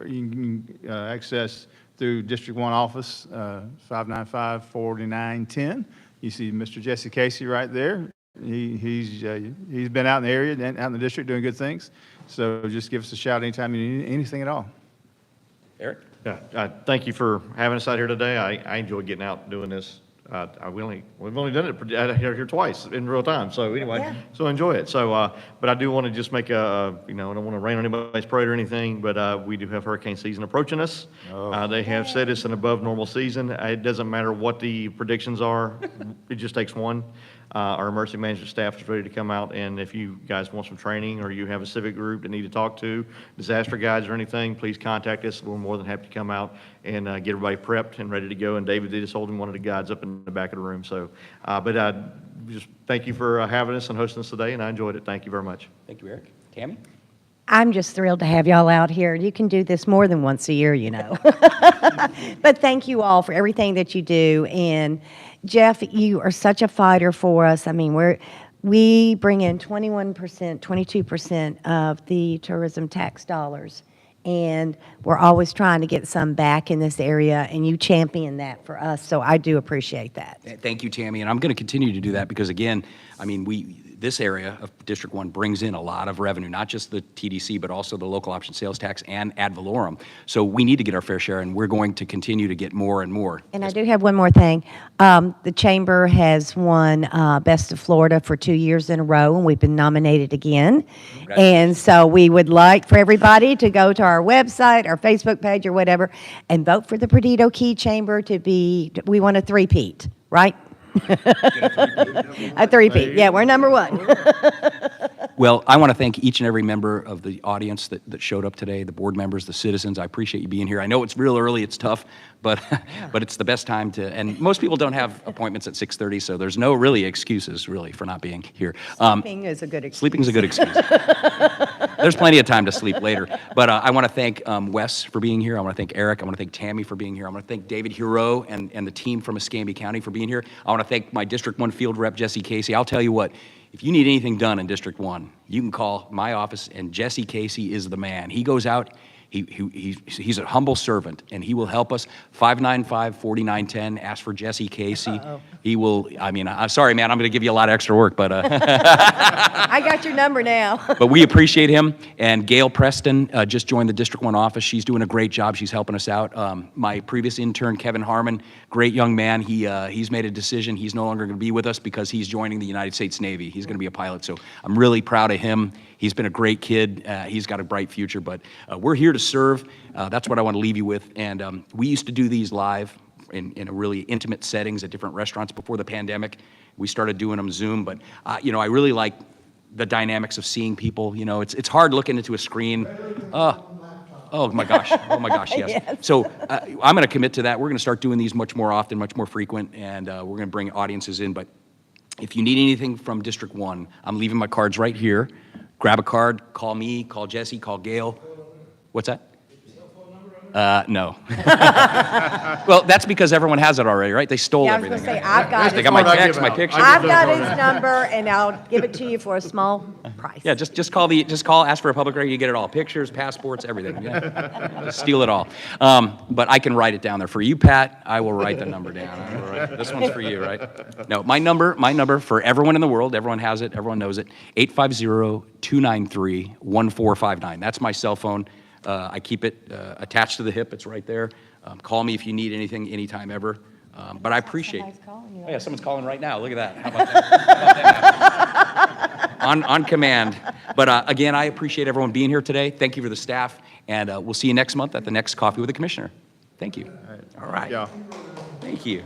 You can access through District 1 office, 595-4910. You see Mr. Jesse Casey right there. He's been out in the area and out in the district doing good things. So just give us a shout anytime you need anything at all. Eric? Yeah, thank you for having us out here today. I enjoy getting out and doing this. We've only done it here twice in real time. So anyway, Yeah. so enjoy it. So, but I do want to just make I don't want to rain on anybody's parade or anything, but we do have hurricane season approaching us. They have said it's an above normal season. It doesn't matter what the predictions are. It just takes one. Our emergency management staff is ready to come out, and if you guys want some training or you have a civic group that need to talk to, disaster guides or anything, please contact us. We're more than happy to come out and get everybody prepped and ready to go. And David is holding one of the guides up in the back of the room. So, just thank you for having us and hosting us today, and I enjoyed it. Thank you very much. Thank you, Eric. Tammy? I'm just thrilled to have y'all out here. You can do this more than once a year, you know. But thank you all for everything that you do. And Jeff, you are such a fighter for us. I mean, we bring in 21%, 22% of the tourism tax dollars. And we're always trying to get some back in this area, and you champion that for us. So I do appreciate that. Thank you, Tammy, and I'm going to continue to do that because, again, I mean, this area of District 1 brings in a lot of revenue, not just the TDC, but also the local option sales tax and ad valorem. So we need to get our fair share, and we're going to continue to get more and more. And I do have one more thing. The Chamber has won Best of Florida for 2 years in a row, and we've been nominated again. And so we would like for everybody to go to our website, our Facebook page, or whatever, and vote for the Perdido Key Chamber we want a three-peat, right? A three-peat. Yeah, we're number one. Well, I want to thank each and every member of the audience that showed up today, the board members, the citizens. I appreciate you being here. I know it's real early, it's tough, but but it's the best time to, and most people don't have appointments at 6:30, so there's no really excuses, really, for not being here. Sleeping is a good excuse. Sleeping is a good excuse. There's plenty of time to sleep later. But I want to thank Wes for being here. I want to thank Eric. I want to thank Tammy for being here. I want to thank David Hero and the team from Escambia County for being here. I want to thank my District 1 field rep, Jesse Casey. I'll tell you what, if you need anything done in District 1, you can call my office, and Jesse Casey is the man. He goes out, he's a humble servant, and he will help us. 595-4910, ask for Jesse Casey. He will, I mean, I'm sorry, man, I'm going to give you a lot of extra work, but I got your number now. but we appreciate him. And Gail Preston just joined the District 1 office. She's doing a great job. She's helping us out. My previous intern, Kevin Harmon, great young man. He's made a decision. He's no longer going to be with us because he's joining the United States Navy. He's going to be a pilot. So I'm really proud of him. He's been a great kid. He's got a bright future. But we're here to serve. That's what I want to leave you with. And we used to do these live in a really intimate settings at different restaurants before the pandemic. We started doing them Zoom. But, I really like the dynamics of seeing people. It's hard looking into a screen. Oh my gosh, yes. Yes. So I'm going to commit to that. We're going to start doing these much more often, much more frequent, and we're going to bring audiences in. But if you need anything from District 1, I'm leaving my cards right here. Grab a card, call me, call Jesse, call Gail. What's that? No. Well, that's because everyone has it already, right? They stole Yeah, I was everything. gonna say, I've got They his got my number. text, my picture. I've got his number, and I'll give it to you for a small price. Yeah, just call, ask for a public record, you get it all. Pictures, passports, everything. Yeah. Just steal it all. But I can write it down there. For you, Pat, I will write the number down. This one's for you, right? No, my number for everyone in the world, everyone has it, everyone knows it, 850-293-1459. That's my cell phone. I keep it attached to the hip. It's right there. Call me if you need anything, anytime ever. But I appreciate. Somebody's calling you. Oh, yeah, someone's calling right now. Look at that. How about that? How about that? On command. But again, I appreciate everyone being here today. Thank you for the staff, and we'll see you next month at the next Coffee with the Commissioner. Thank you. All right. Yeah. Thank you.